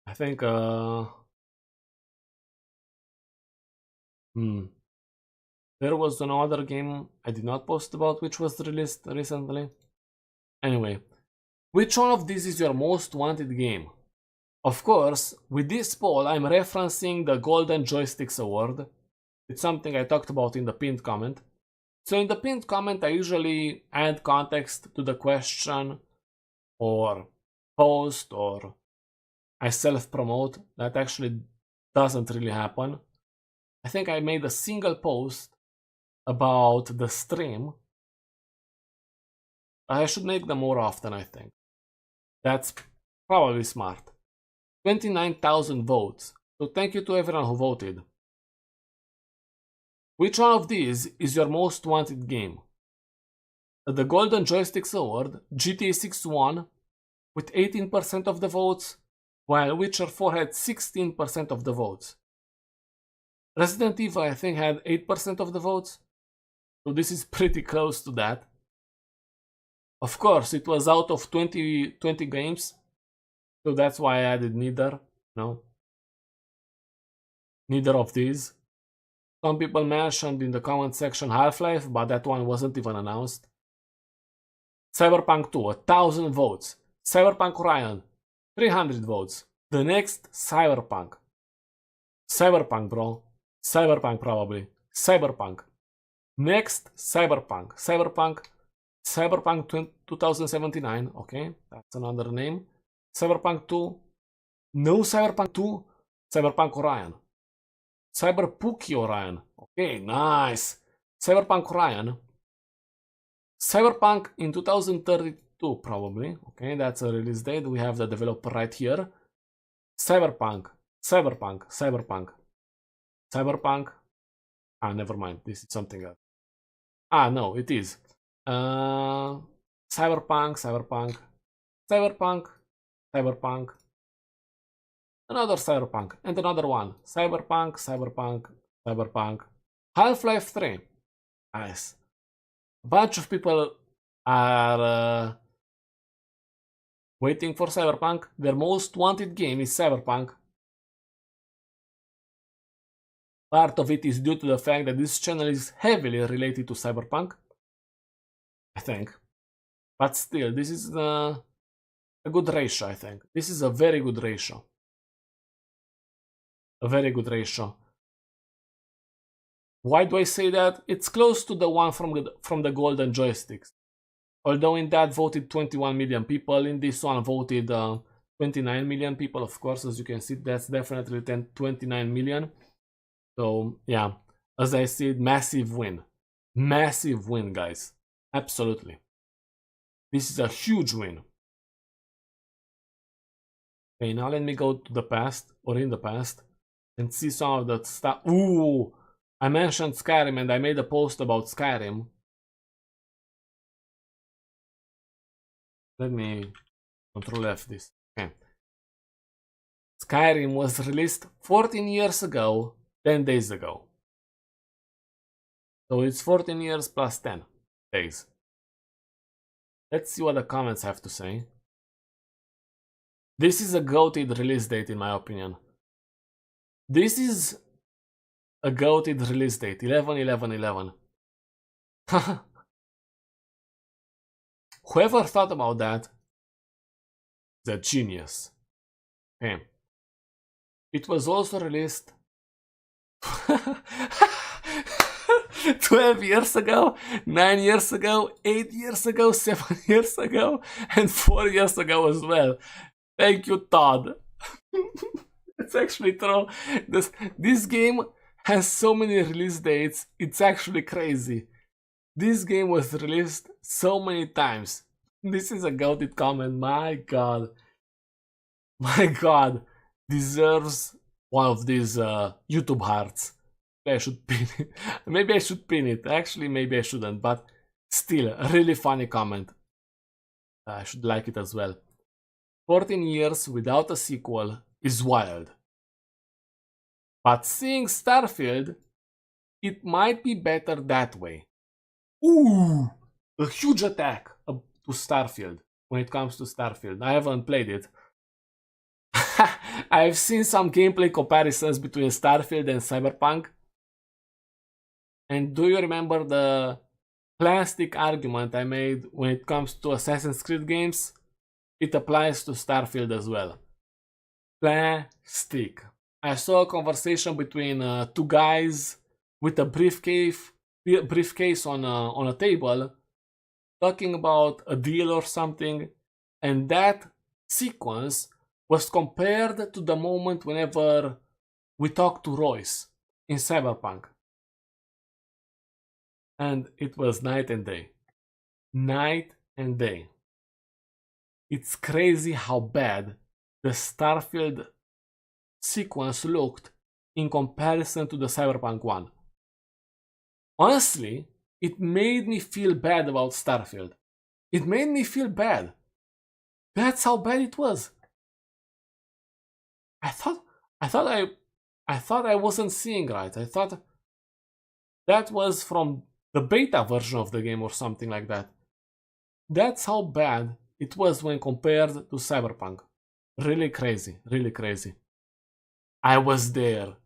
S1: I think there was another game I did not post about which was released recently. Anyway, which one of these is your most wanted game? Of course, with this poll I'm referencing the Golden Joysticks Award. It's something I talked about in the pinned comment. So in the pinned comment I usually add context to the question or post or I self-promote. That actually doesn't really happen. I think I made a single post about the stream. I should make them more often, I think. That's probably smart. 29,000 votes. So thank you to everyone who voted. Which one of these is your most wanted game? At the Golden Joysticks Award, GTA 6 won with 18% of the votes, while Witcher 4 had 16% of the votes. Resident Evil, I think, had 8% of the votes, so this is pretty close to that. Of course, it was out of 20 games, So that's why I added neither, no? Neither of these. Some people mentioned in the comment section Half-Life, but that one wasn't even announced. Cyberpunk 2, 1000 votes. Cyberpunk Orion, 300 votes. The next Cyberpunk. Cyberpunk, bro. Cyberpunk, probably. Cyberpunk. Next Cyberpunk. Cyberpunk 2079. Okay, that's another name. Cyberpunk 2. No Cyberpunk 2. Cyberpunk Orion. Cyberpunk Orion. Okay, nice. Cyberpunk Orion. Cyberpunk in 2032, probably. Okay, that's a release date. We have the developer right here. Cyberpunk. Ah, never mind. This is something else. Ah, no, it is. Cyberpunk. Another Cyberpunk. And another one. Cyberpunk. Half-Life 3. Nice. A bunch of people are waiting for Cyberpunk. Their most wanted game is Cyberpunk. Part of it is due to the fact that this channel is heavily related to Cyberpunk, I think. But still, this is a good ratio, I think. This is a very good ratio. A very good ratio. Why do I say that? It's close to the one from the Golden Joysticks. Although in that voted 21 million people, in this one voted 29 million people, of course, as you can see, that's definitely 29 million. So, yeah, as I said, massive win. Massive win, guys. Absolutely. This is a huge win. Okay, now let me go to the past, or in the past, and see some of the stuff. Ooh! I mentioned Skyrim and I made a post about Skyrim. Let me Control F this. Okay. Skyrim was released 14 years ago, 10 days ago. So it's 14 years plus 10 days. Let's see what the comments have to say. This is a goated release date in my opinion. This is a goated release date, 11/11/11. Whoever thought about that is a genius. Okay. It was also released 12 years ago, 9 years ago, 8 years ago, 7 years ago, and 4 years ago as well. Thank you, Todd. It's actually true. This game has so many release dates, it's actually crazy. This game was released so many times. This is a goated comment, my god. My god. Deserves one of these YouTube hearts. I should pin it. Maybe I should pin it. Actually, maybe I shouldn't, but still, a really funny comment. I should like it as well. 14 years without a sequel is wild. But seeing Starfield, it might be better that way. Ooh! A huge attack to Starfield when it comes to Starfield. I haven't played it. I've seen some gameplay comparisons between Starfield and Cyberpunk. And do you remember the plastic argument I made when it comes to Assassin's Creed games? It applies to Starfield as well. Plastic. I saw a conversation between two guys with a briefcase on a table talking about a deal or something, and that sequence was compared to the moment whenever we talked to Royce in Cyberpunk. And it was night and day. Night and day. It's crazy how bad the Starfield sequence looked in comparison to the Cyberpunk one. Honestly, it made me feel bad about Starfield. It made me feel bad. That's how bad it was. I thought I wasn't seeing right. I thought that was from the beta version of the game or something like that. That's how bad it was when compared to Cyberpunk. Really crazy, really crazy. I was there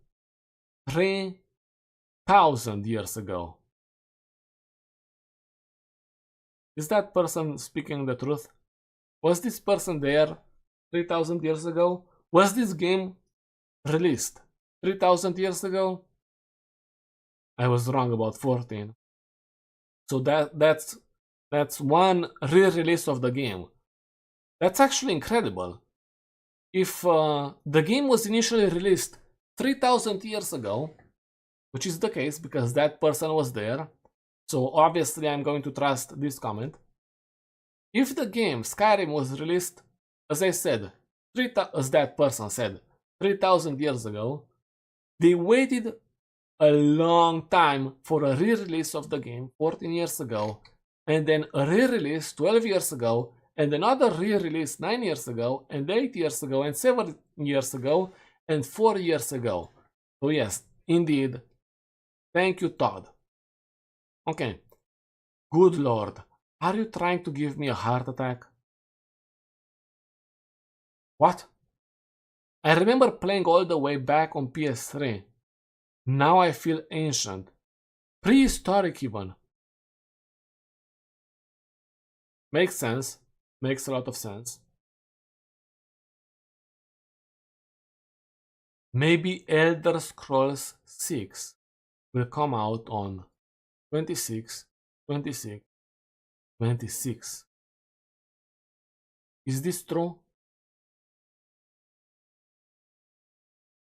S1: 3,000 years ago. Is that person speaking the truth? Was this person there 3,000 years ago? Was this game released 3,000 years ago? I was wrong about 14. So that's one re-release of the game. That's actually incredible. If the game was initially released 3,000 years ago, which is the case because that person was there, so obviously I'm going to trust this comment. If the game Skyrim was released, as I said, as that person said, 3,000 years ago, they waited a long time for a re-release of the game 14 years ago, and then a re-release 12 years ago, and another re-release 9 years ago, and 8 years ago, and 7 years ago, and 4 years ago. So yes, indeed. Thank you, Todd. Okay. Good lord. Are you trying to give me a heart attack? What? I remember playing all the way back on PS3. Now I feel ancient. Prehistoric even. Makes sense. Makes a lot of sense. Maybe Elder Scrolls 6 will come out on 26. Is this true?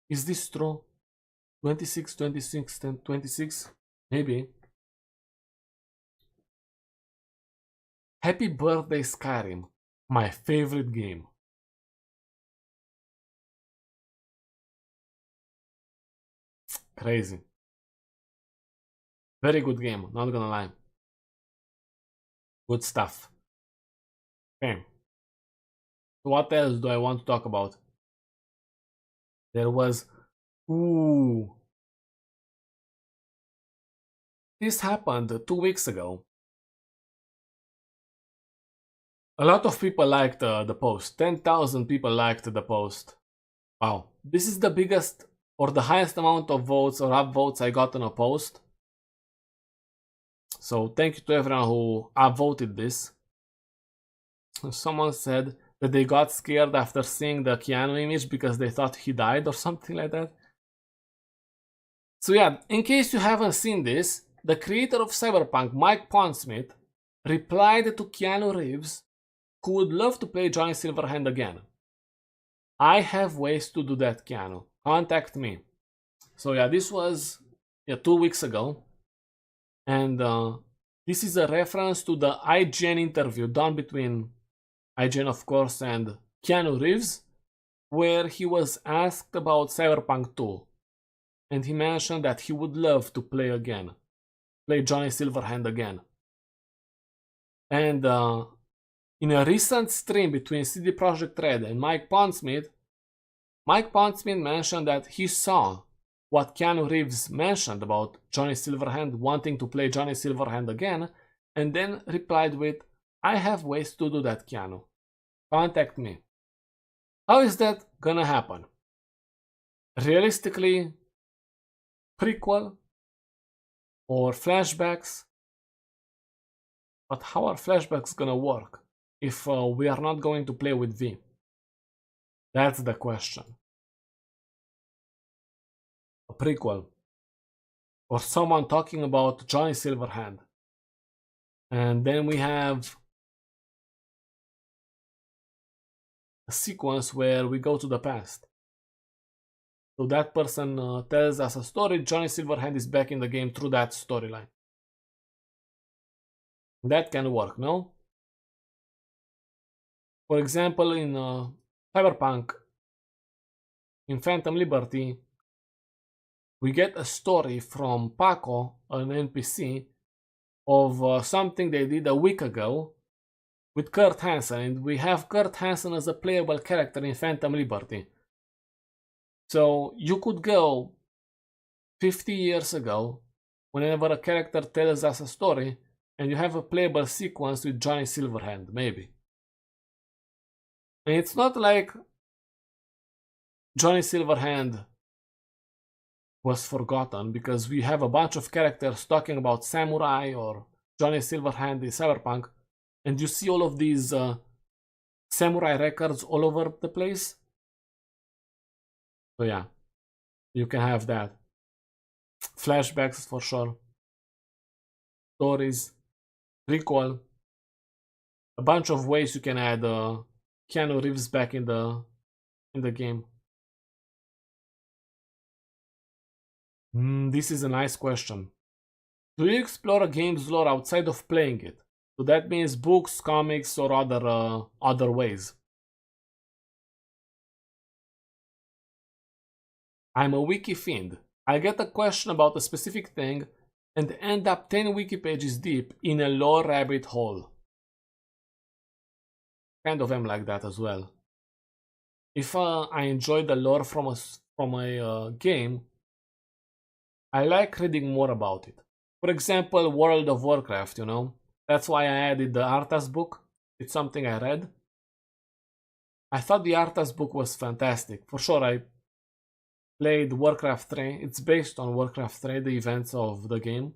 S1: Is this true? 26? Maybe. Happy birthday, Skyrim. My favorite game. Crazy. Very good game, not gonna lie. Good stuff. Okay. What else do I want to talk about? There was... Ooh. This happened 2 weeks ago. A lot of people liked the post. 10,000 people liked the post. Wow. This is the biggest or the highest amount of votes or upvotes I got on a post. So thank you to everyone who upvoted this. Someone said that they got scared after seeing the Keanu image because they thought he died or something like that. So yeah, in case you haven't seen this, the creator of Cyberpunk, Mike Pondsmith, replied to Keanu Reeves, who would love to play Johnny Silverhand again. I have ways to do that, Keanu. Contact me. So yeah, this was 2 weeks ago. And this is a reference to the IGN interview done between IGN, of course, and Keanu Reeves, where he was asked about Cyberpunk 2. And he mentioned that he would love to play Johnny Silverhand again. And in a recent stream between CD Projekt Red and Mike Pondsmith mentioned that he saw what Keanu Reeves mentioned about Johnny Silverhand wanting to play Johnny Silverhand again, and then replied with, I have ways to do that, Keanu. Contact me. How is that gonna happen? Realistically, prequel or flashbacks? But how are flashbacks gonna work if we are not going to play with V? That's the question. A prequel or someone talking about Johnny Silverhand, and then we have a sequence where we go to the past. So that person tells us a story, Johnny Silverhand is back in the game through that storyline. That can work, no? For example, in Cyberpunk, in Phantom Liberty, we get a story from Paco, an NPC, of something they did a week ago with Kurt Hansen, and we have Kurt Hansen as a playable character in Phantom Liberty. So you could go 50 years ago, whenever a character tells us a story, and you have a playable sequence with Johnny Silverhand, maybe. And it's not like Johnny Silverhand was forgotten because we have a bunch of characters talking about samurai or Johnny Silverhand in Cyberpunk, and you see all of these samurai records all over the place. So yeah, you can have that. Flashbacks for sure. Stories, recall. A bunch of ways you can add Keanu Reeves back in the game. This is a nice question. Do you explore a game's lore outside of playing it? So that means books, comics, or other ways. I'm a wiki fiend. I get a question about a specific thing and end up 10 wiki pages deep in a lore rabbit hole. Kind of am like that as well. If I enjoy the lore from a game, I like reading more about it. For example, World of Warcraft, you know? That's why I added the Arthas book. It's something I read. I thought the Arthas book was fantastic. For sure, I played Warcraft 3. It's based on Warcraft 3, the events of the game.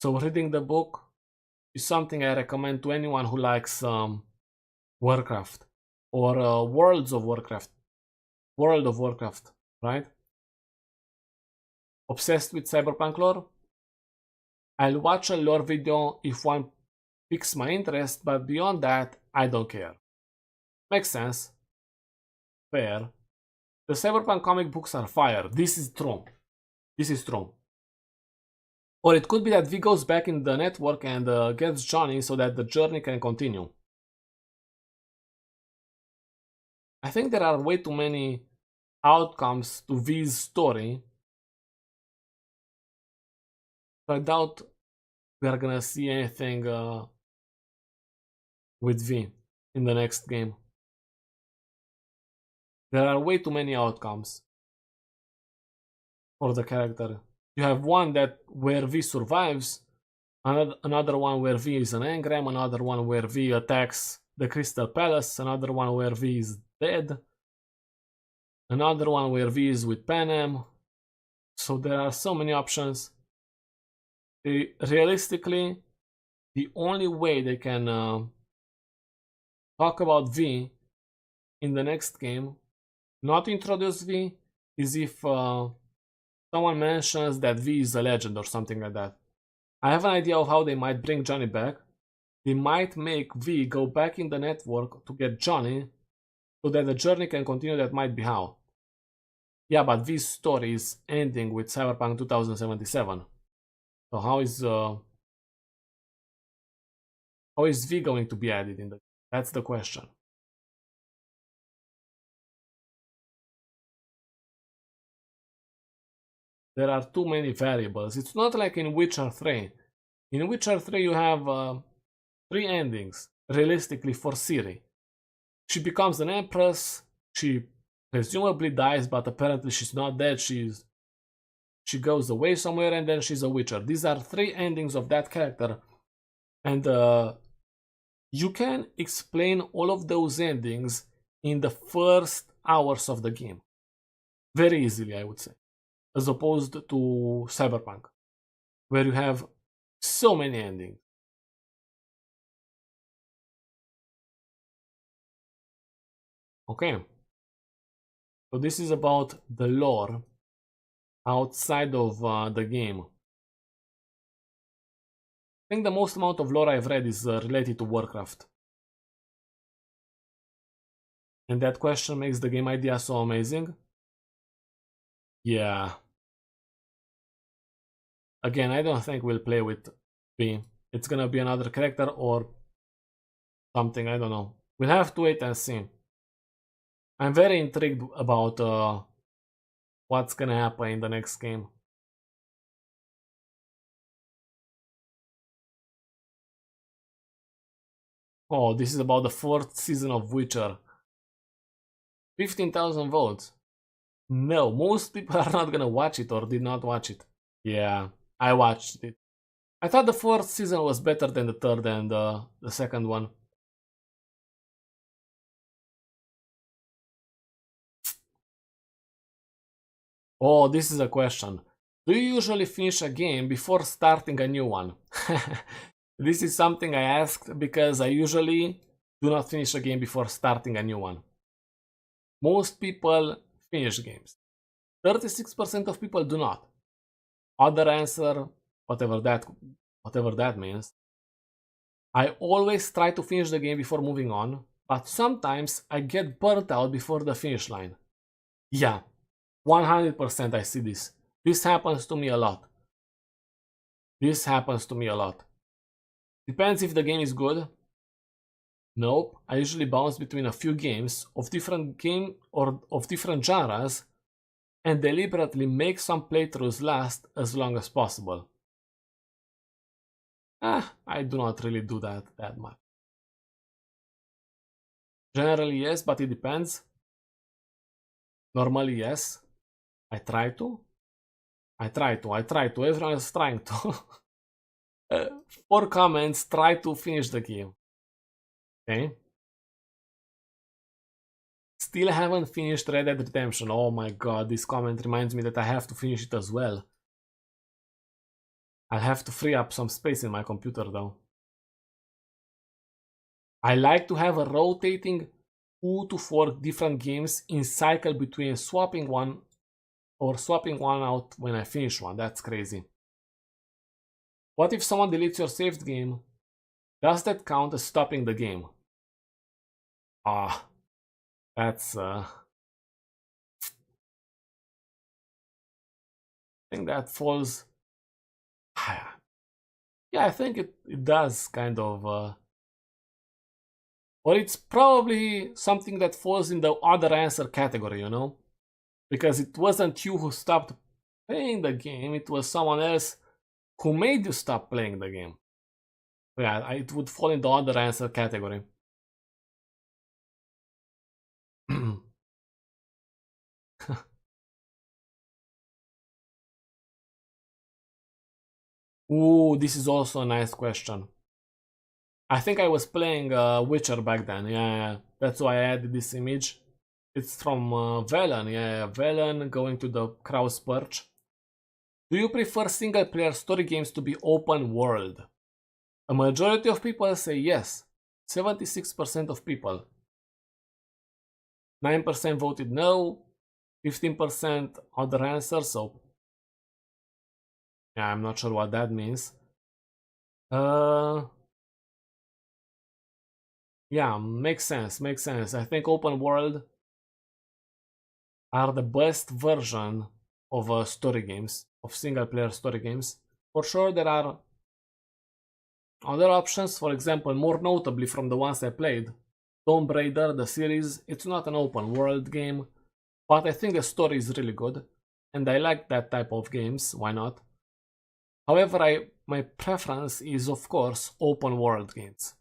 S1: So reading the book is something I recommend to anyone who likes Warcraft or World of Warcraft, right? Obsessed with Cyberpunk lore? I'll watch a lore video if one piques my interest, but beyond that, I don't care. Makes sense. Fair. The Cyberpunk comic books are fire. This is true. This is true. Or it could be that V goes back in the network and gets Johnny so that the journey can continue. I think there are way too many outcomes to V's story. I doubt we are gonna see anything with V in the next game. There are way too many outcomes for the character. You have one where V survives, another one where V is an engram, another one where V attacks the Crystal Palace, another one where V is dead, another one where V is with Panem. So there are so many options. Realistically, the only way they can talk about V in the next game, not introduce V, is if someone mentions that V is a legend or something like that. I have an idea of how they might bring Johnny back. They might make V go back in the network to get Johnny so that the journey can continue. That might be how. Yeah, but V's story is ending with Cyberpunk 2077. So how is V going to be added in the? That's the question. There are too many variables. It's not like in Witcher 3. In Witcher 3 you have 3 endings, realistically, for Ciri. She becomes an empress, she presumably dies, but apparently she's not dead, she goes away somewhere, and then she's a witcher. These are 3 endings of that character, and you can explain all of those endings in the first hours of the game. Very easily, I would say. As opposed to Cyberpunk, where you have so many endings. Okay. So this is about the lore outside of the game. I think the most amount of lore I've read is related to Warcraft. And that question makes the game idea so amazing. Yeah. Again, I don't think we'll play with V. It's gonna be another character or something, I don't know. We'll have to wait and see. I'm very intrigued about what's gonna happen in the next game. Oh, this is about the 4th season of Witcher. 15,000 votes. No, most people are not gonna watch it or did not watch it. Yeah, I watched it. I thought the 4th season was better than the 3rd and the second one. Oh, this is a question. Do you usually finish a game before starting a new one? This is something I asked because I usually do not finish a game before starting a new one. Most people finish games. 36% of people do not. Other answer, whatever that means. I always try to finish the game before moving on, but sometimes I get burnt out before the finish line. Yeah, 100% I see this. This happens to me a lot. Depends if the game is good. Nope, I usually bounce between a few games of different genres and deliberately make some playthroughs last as long as possible. I do not really do that much. Generally yes, but it depends. Normally yes. I try to. Everyone is trying to. 4 comments, try to finish the game. Okay. Still haven't finished Red Dead Redemption. Oh my god, this comment reminds me that I have to finish it as well. I'll have to free up some space in my computer though. I like to have a rotating 2 to 4 different games in cycle between swapping one out when I finish one. That's crazy. What if someone deletes your saved game? Does that count as stopping the game? That's I think that falls. Yeah, I think it does kind of. Or it's probably something that falls in the other answer category, you know? Because it wasn't you who stopped playing the game, it was someone else who made you stop playing the game. Yeah, it would fall in the other answer category. Ooh, this is also a nice question. I think I was playing Witcher back then, yeah, that's why I added this image. It's from Velen, yeah, Velen going to the Krauss Perch. Do you prefer single-player story games to be open world? A majority of people say yes, 76% of people. 9% voted no, 15% other answers, so yeah, I'm not sure what that means. Yeah, makes sense. I think open world are the best version of story games, of single player story games. For sure there are other options, for example, more notably from the ones I played. Tomb Raider, the series, it's not an open world game, but I think the story is really good, and I like that type of games, why not? However, my preference is of course open world games.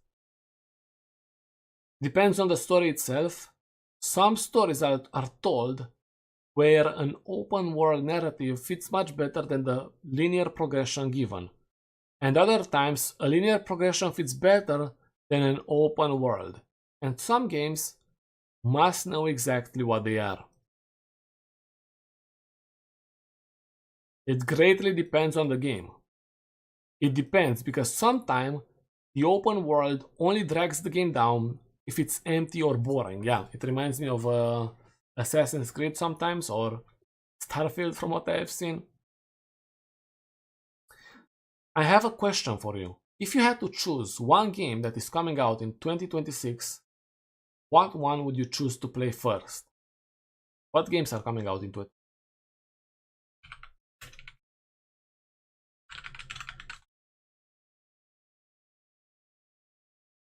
S1: Depends on the story itself. Some stories are told where an open world narrative fits much better than the linear progression given. And other times, a linear progression fits better than an open world. And some games must know exactly what they are. It greatly depends on the game. It depends because sometimes the open world only drags the game down if it's empty or boring. Yeah, it reminds me of Assassin's Creed sometimes, or Starfield from what I have seen. I have a question for you. If you had to choose one game that is coming out in 2026, what one would you choose to play first? What games are coming out in 2026?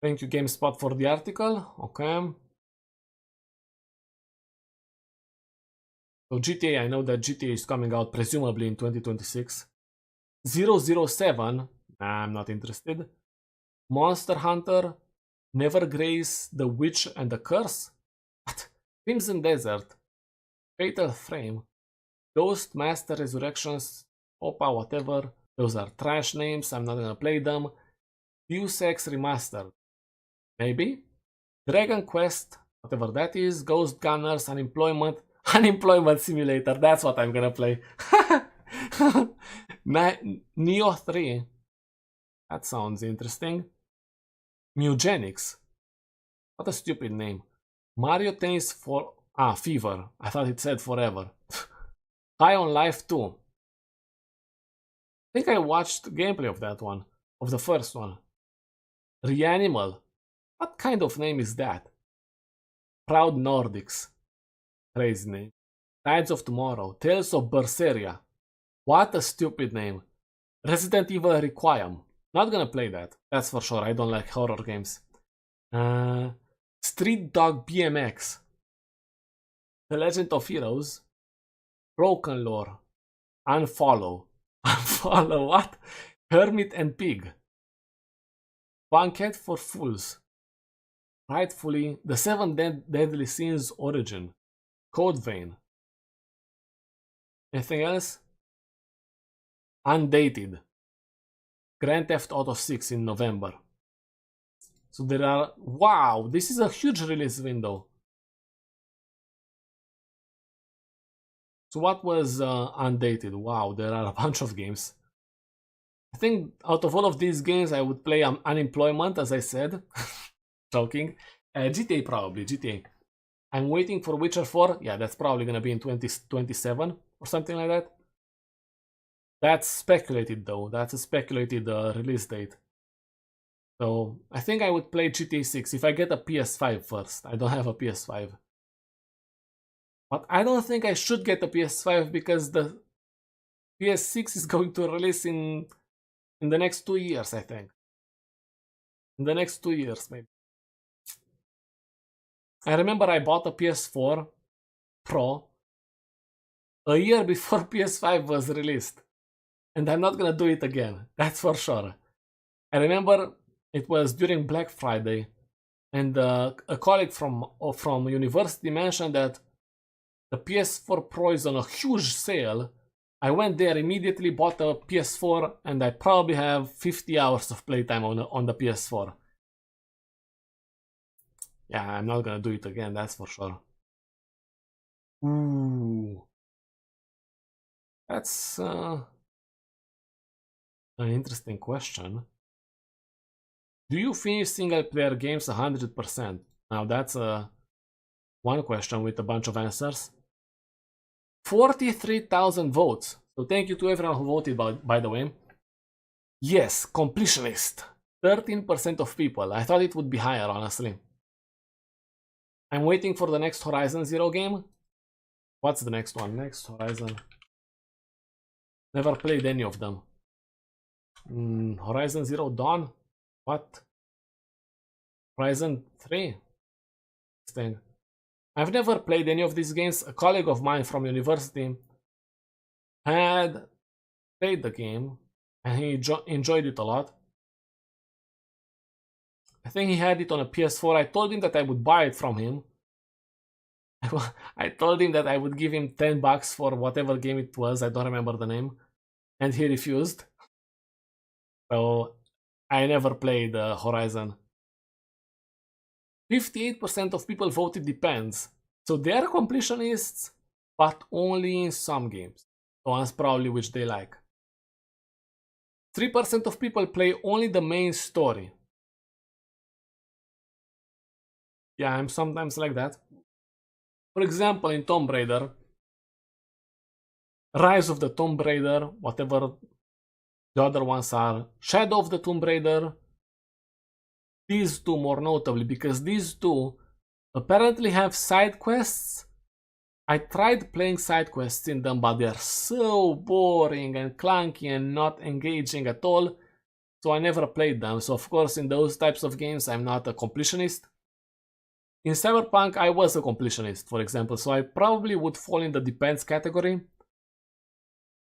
S1: Thank you, GameSpot, for the article. Okay. So GTA, I know that GTA is coming out presumably in 2026. 007, nah, I'm not interested. Monster Hunter, Never Grace, The Witch and the Curse? What? Crimson Desert, Fatal Frame, Ghost Master Resurrections, Opa, whatever. Those are trash names, I'm not gonna play them. Deus Ex Remastered. Maybe? Dragon Quest, whatever that is, Ghost Gunners, Unemployment. Unemployment Simulator, that's what I'm gonna play. Neo 3. That sounds interesting. Mugenics. What a stupid name. Mario Tennis for... Fever. I thought it said forever. High on Life 2. I think I watched gameplay of that one. Of the first one. Reanimal. What kind of name is that? Proud Nordics. Crazy name. Tides of Tomorrow. Tales of Berseria. What a stupid name. Resident Evil Requiem. Not gonna play that. That's for sure. I don't like horror games. Street Dog BMX. The Legend of Heroes. Broken Lore. Unfollow. Unfollow what? Hermit and Pig. Banquet for Fools. Rightfully, The Seven Deadly Sins Origin. Code Vein. Anything else? Undated. Grand Theft Auto 6 in November. So there are... Wow, this is a huge release window. So what was undated? Wow, there are a bunch of games. I think out of all of these games, I would play Unemployment, as I said. Joking. GTA probably, GTA. I'm waiting for Witcher 4. Yeah, that's probably gonna be in 2027 or something like that. That's speculated though. That's a speculated release date. So I think I would play GTA 6 if I get a PS5 first. I don't have a PS5. But I don't think I should get a PS5 because the PS6 is going to release in the next 2 years, I think. In the next 2 years, maybe. I remember I bought a PS4 Pro a year before PS5 was released. And I'm not gonna do it again, that's for sure. I remember it was during Black Friday, and a colleague from university mentioned that the PS4 Pro is on a huge sale. I went there immediately, bought a PS4, and I probably have 50 hours of playtime on the PS4. Yeah, I'm not gonna do it again, that's for sure. Ooh. That's an interesting question. Do you finish single-player games 100%? Now that's one question with a bunch of answers. 43,000 votes. So thank you to everyone who voted, by the way. Yes, completionist. 13% of people. I thought it would be higher, honestly. I'm waiting for the next Horizon Zero game. What's the next one? Next Horizon. Never played any of them. Horizon Zero Dawn? What? Horizon 3? Thing. I've never played any of these games. A colleague of mine from university had played the game and he enjoyed it a lot. I think he had it on a PS4. I told him that I would buy it from him. I told him that I would give him $10 for whatever game it was. I don't remember the name. And he refused. So I never played Horizon. 58% of people voted depends. So they are completionists, but only in some games. The ones probably which they like. 3% of people play only the main story. Yeah, I'm sometimes like that. For example, in Tomb Raider, Rise of the Tomb Raider, whatever the other ones are, Shadow of the Tomb Raider, these two more notably, because these two apparently have side quests. I tried playing side quests in them, but they're so boring and clunky and not engaging at all, so I never played them. So of course in those types of games I'm not a completionist. In Cyberpunk I was a completionist, for example, so I probably would fall in the depends category.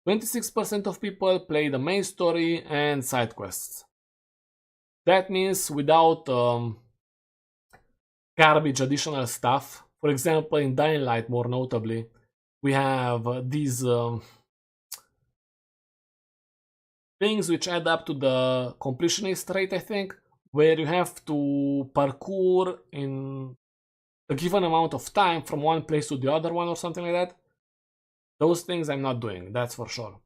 S1: 26% of people play the main story and side quests. That means without garbage additional stuff. For example, in Dying Light, more notably, we have these things which add up to the completionist rate, I think, where you have to parkour in a given amount of time from one place to the other one or something like that. Those things I'm not doing, that's for sure.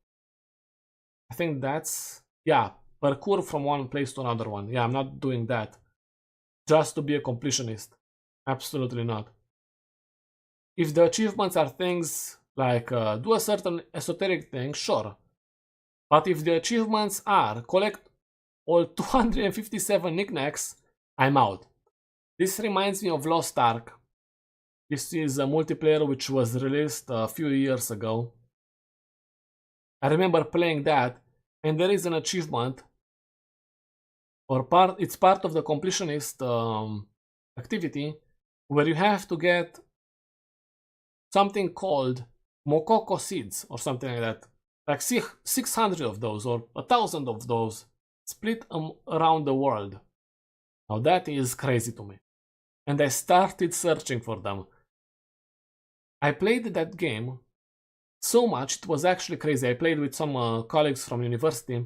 S1: I think that's, yeah, parkour from one place to another one. Yeah, I'm not doing that. Just to be a completionist. Absolutely not. If the achievements are things like do a certain esoteric thing, sure. But if the achievements are collect all 257 knickknacks, I'm out. This reminds me of Lost Ark. This is a multiplayer which was released a few years ago. I remember playing that, and there is an achievement, or it's part of the completionist activity, where you have to get something called Mokoko seeds or something like that. Like 600 of those or 1,000 of those split around the world. Now that is crazy to me. And I started searching for them. I played that game so much, it was actually crazy. I played with some colleagues from university.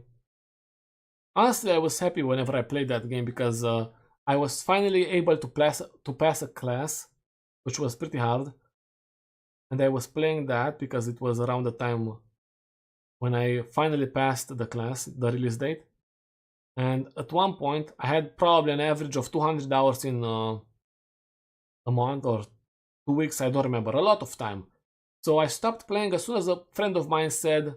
S1: Honestly, I was happy whenever I played that game because I was finally able to pass a class, which was pretty hard. And I was playing that because it was around the time when I finally passed the class, the release date. And at one point, I had probably an average of 200 hours in a month or 2 weeks, I don't remember, a lot of time. So I stopped playing as soon as a friend of mine said,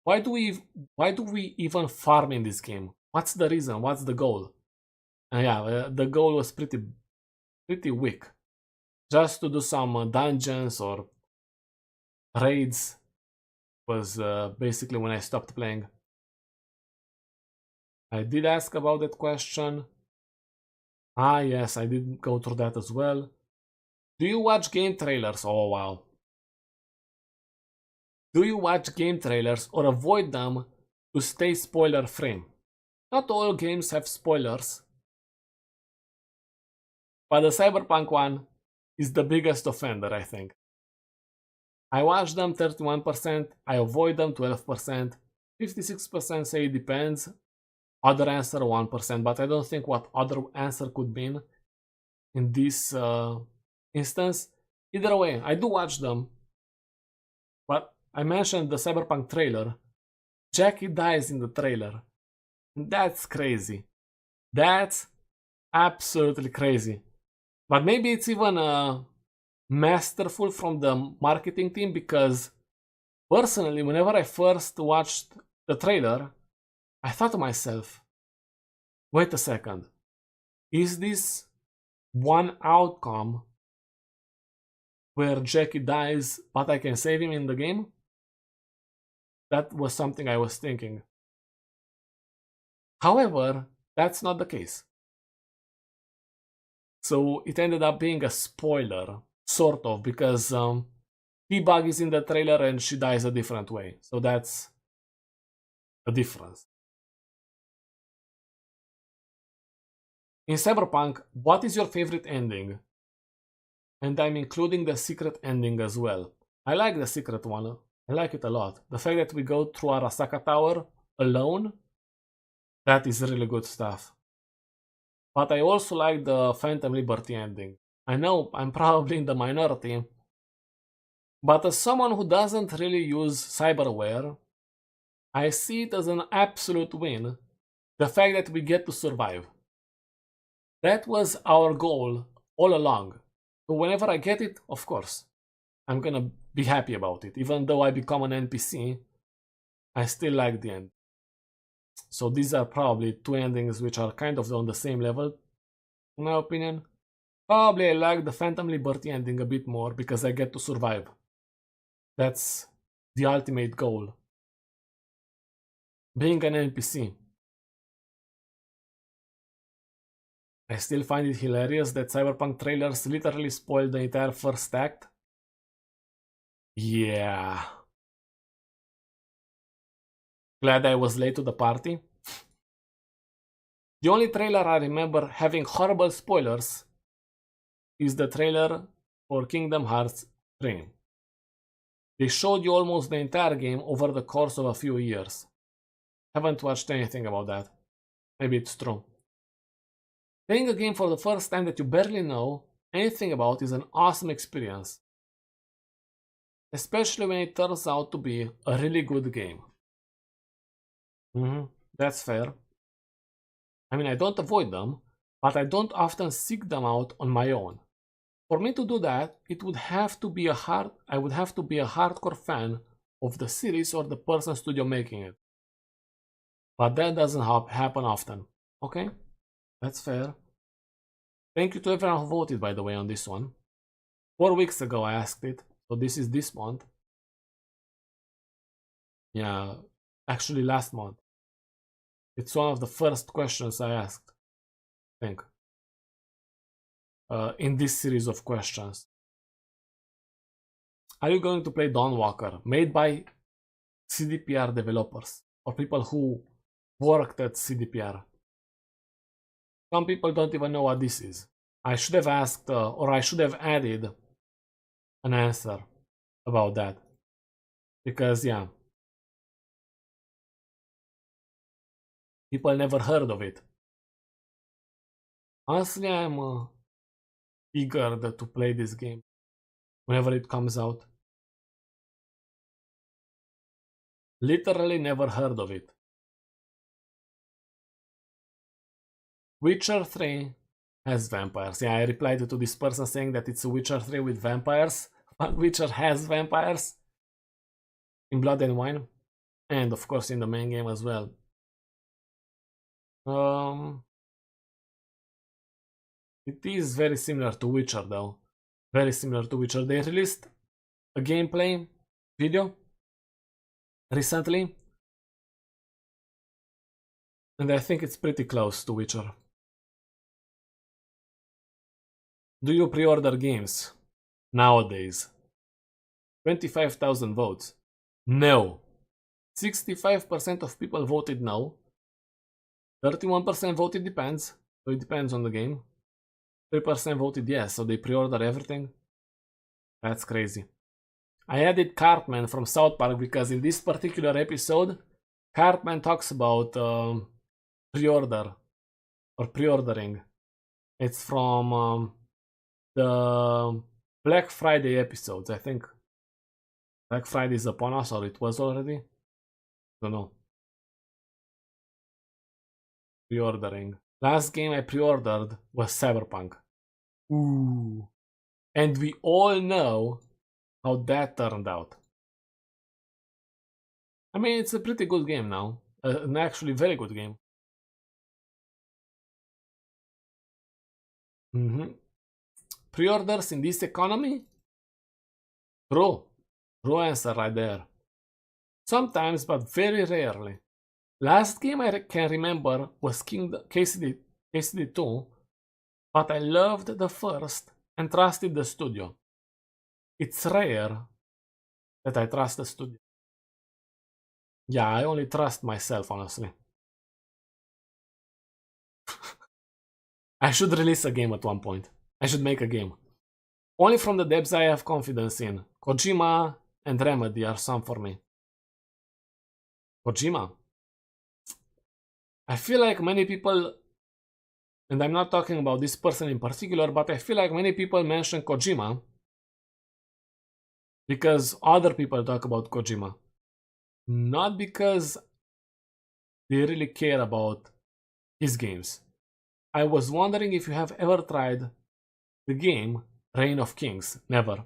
S1: why do we even farm in this game? What's the reason? What's the goal? And yeah, the goal was pretty weak. Just to do some dungeons or raids was basically when I stopped playing. I did ask about that question. Ah, yes, I did go through that as well. Do you watch game trailers? Oh, wow. Do you watch game trailers or avoid them to stay spoiler free? Not all games have spoilers, but the Cyberpunk one is the biggest offender, I think. I watch them 31%, I avoid them 12%, 56% say it depends, other answer 1%, but I don't think what other answer could mean in this instance. Either way, I do watch them, but I mentioned the Cyberpunk trailer. Jackie dies in the trailer. That's crazy. That's absolutely crazy. But maybe it's even masterful from the marketing team because personally, whenever I first watched the trailer, I thought to myself, wait a second, is this one outcome where Jackie dies but I can save him in the game? That was something I was thinking. However, that's not the case. So it ended up being a spoiler, sort of, because T-Bug is in the trailer and she dies a different way. So that's a difference. In Cyberpunk, what is your favorite ending? And I'm including the secret ending as well. I like the secret one. I like it a lot. The fact that we go through Arasaka Tower alone, that is really good stuff. But I also like the Phantom Liberty ending. I know I'm probably in the minority, but as someone who doesn't really use cyberware, I see it as an absolute win. The fact that we get to survive. That was our goal all along. So whenever I get it, of course, I'm gonna be happy about it. Even though I become an NPC, I still like the end. So these are probably two endings which are kind of on the same level, in my opinion. Probably I like the Phantom Liberty ending a bit more because I get to survive. That's the ultimate goal. Being an NPC. I still find it hilarious that Cyberpunk trailers literally spoiled the entire first act. Yeah. Glad I was late to the party. The only trailer I remember having horrible spoilers is the trailer for Kingdom Hearts 3. They showed you almost the entire game over the course of a few years. Haven't watched anything about that. Maybe it's true. Playing a game for the first time that you barely know anything about is an awesome experience, especially when it turns out to be a really good game. That's fair. I mean, I don't avoid them, but I don't often seek them out on my own. For me to do that, I would have to be a hardcore fan of the series or the person studio making it. But that doesn't happen often. Okay, that's fair. Thank you to everyone who voted, by the way, on this one. 4 weeks ago I asked it, so this is this month. Yeah, actually last month. It's one of the first questions I asked, I think, in this series of questions. Are you going to play Dawnwalker, made by CDPR developers, or people who worked at CDPR? Some people don't even know what this is. I should have asked, or I should have added an answer about that. Because, yeah, people never heard of it. Honestly, I'm eager to play this game whenever it comes out. Literally never heard of it. Witcher 3 has vampires. Yeah, I replied to this person saying that it's a Witcher 3 with vampires, but Witcher has vampires in Blood and Wine, and of course in the main game as well. It is very similar to Witcher though. Very similar to Witcher. They released a gameplay video recently, and I think it's pretty close to Witcher. Do you pre-order games nowadays? 25,000 votes. No. 65% of people voted no. 31% voted depends, so it depends on the game. 3% voted yes, so they pre-order everything. That's crazy. I added Cartman from South Park because in this particular episode, Cartman talks about pre-order or pre-ordering. It's from the Black Friday episodes, I think. Black Friday is upon us, or it was already? Don't know. Pre-ordering. Last game I pre-ordered was Cyberpunk. Ooh. And we all know how that turned out. I mean, it's a pretty good game now. An actually very good game. Pre-orders in this economy? True. True answer right there. Sometimes, but very rarely. Last game I can remember was KCD 2, but I loved the first and trusted the studio. It's rare that I trust the studio. Yeah, I only trust myself, honestly. I should release a game at one point. I should make a game. Only from the devs I have confidence in. Kojima and Remedy are some for me. Kojima. I feel like many people, and I'm not talking about this person in particular, but I feel like many people mention Kojima because other people talk about Kojima. Not because they really care about his games. I was wondering if you have ever tried the game Reign of Kings. Never.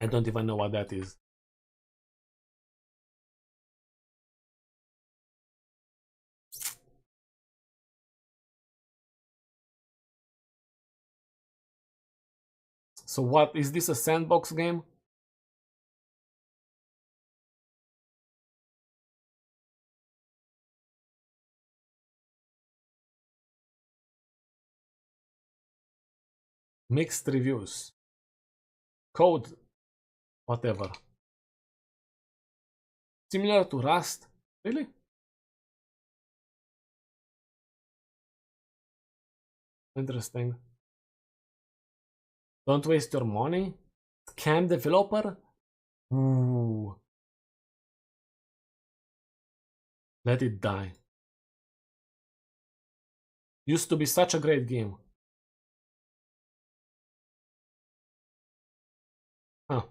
S1: I don't even know what that is. So what, is this a sandbox game? Mixed reviews. Code. Whatever. Similar to Rust? Really? Interesting. Don't waste your money? Scam developer? Ooh. Let it die. Used to be such a great game. Huh.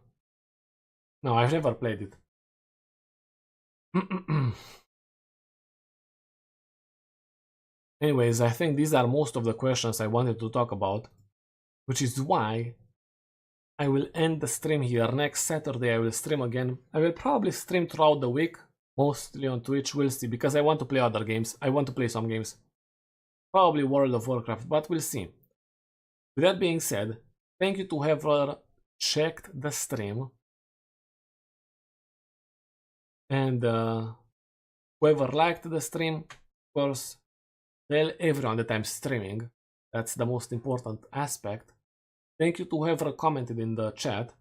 S1: No, I've never played it. Anyways, I think these are most of the questions I wanted to talk about, which is why I will end the stream here. Next Saturday I will stream again. I will probably stream throughout the week, mostly on Twitch, we'll see, because I want to play other games. I want to play some games. Probably World of Warcraft, but we'll see. With that being said, thank you to whoever checked the stream. And whoever liked the stream, of course, tell everyone that I'm streaming. That's the most important aspect. Thank you to whoever commented in the chat.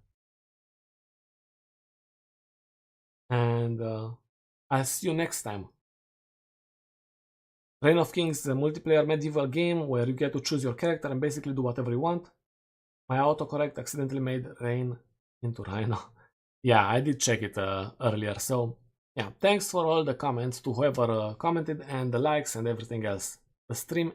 S1: And I'll see you next time. Reign of Kings is a multiplayer medieval game where you get to choose your character and basically do whatever you want. My autocorrect accidentally made Rain into Rhino. Yeah, I did check it earlier. So yeah, thanks for all the comments to whoever commented and the likes and everything else. The stream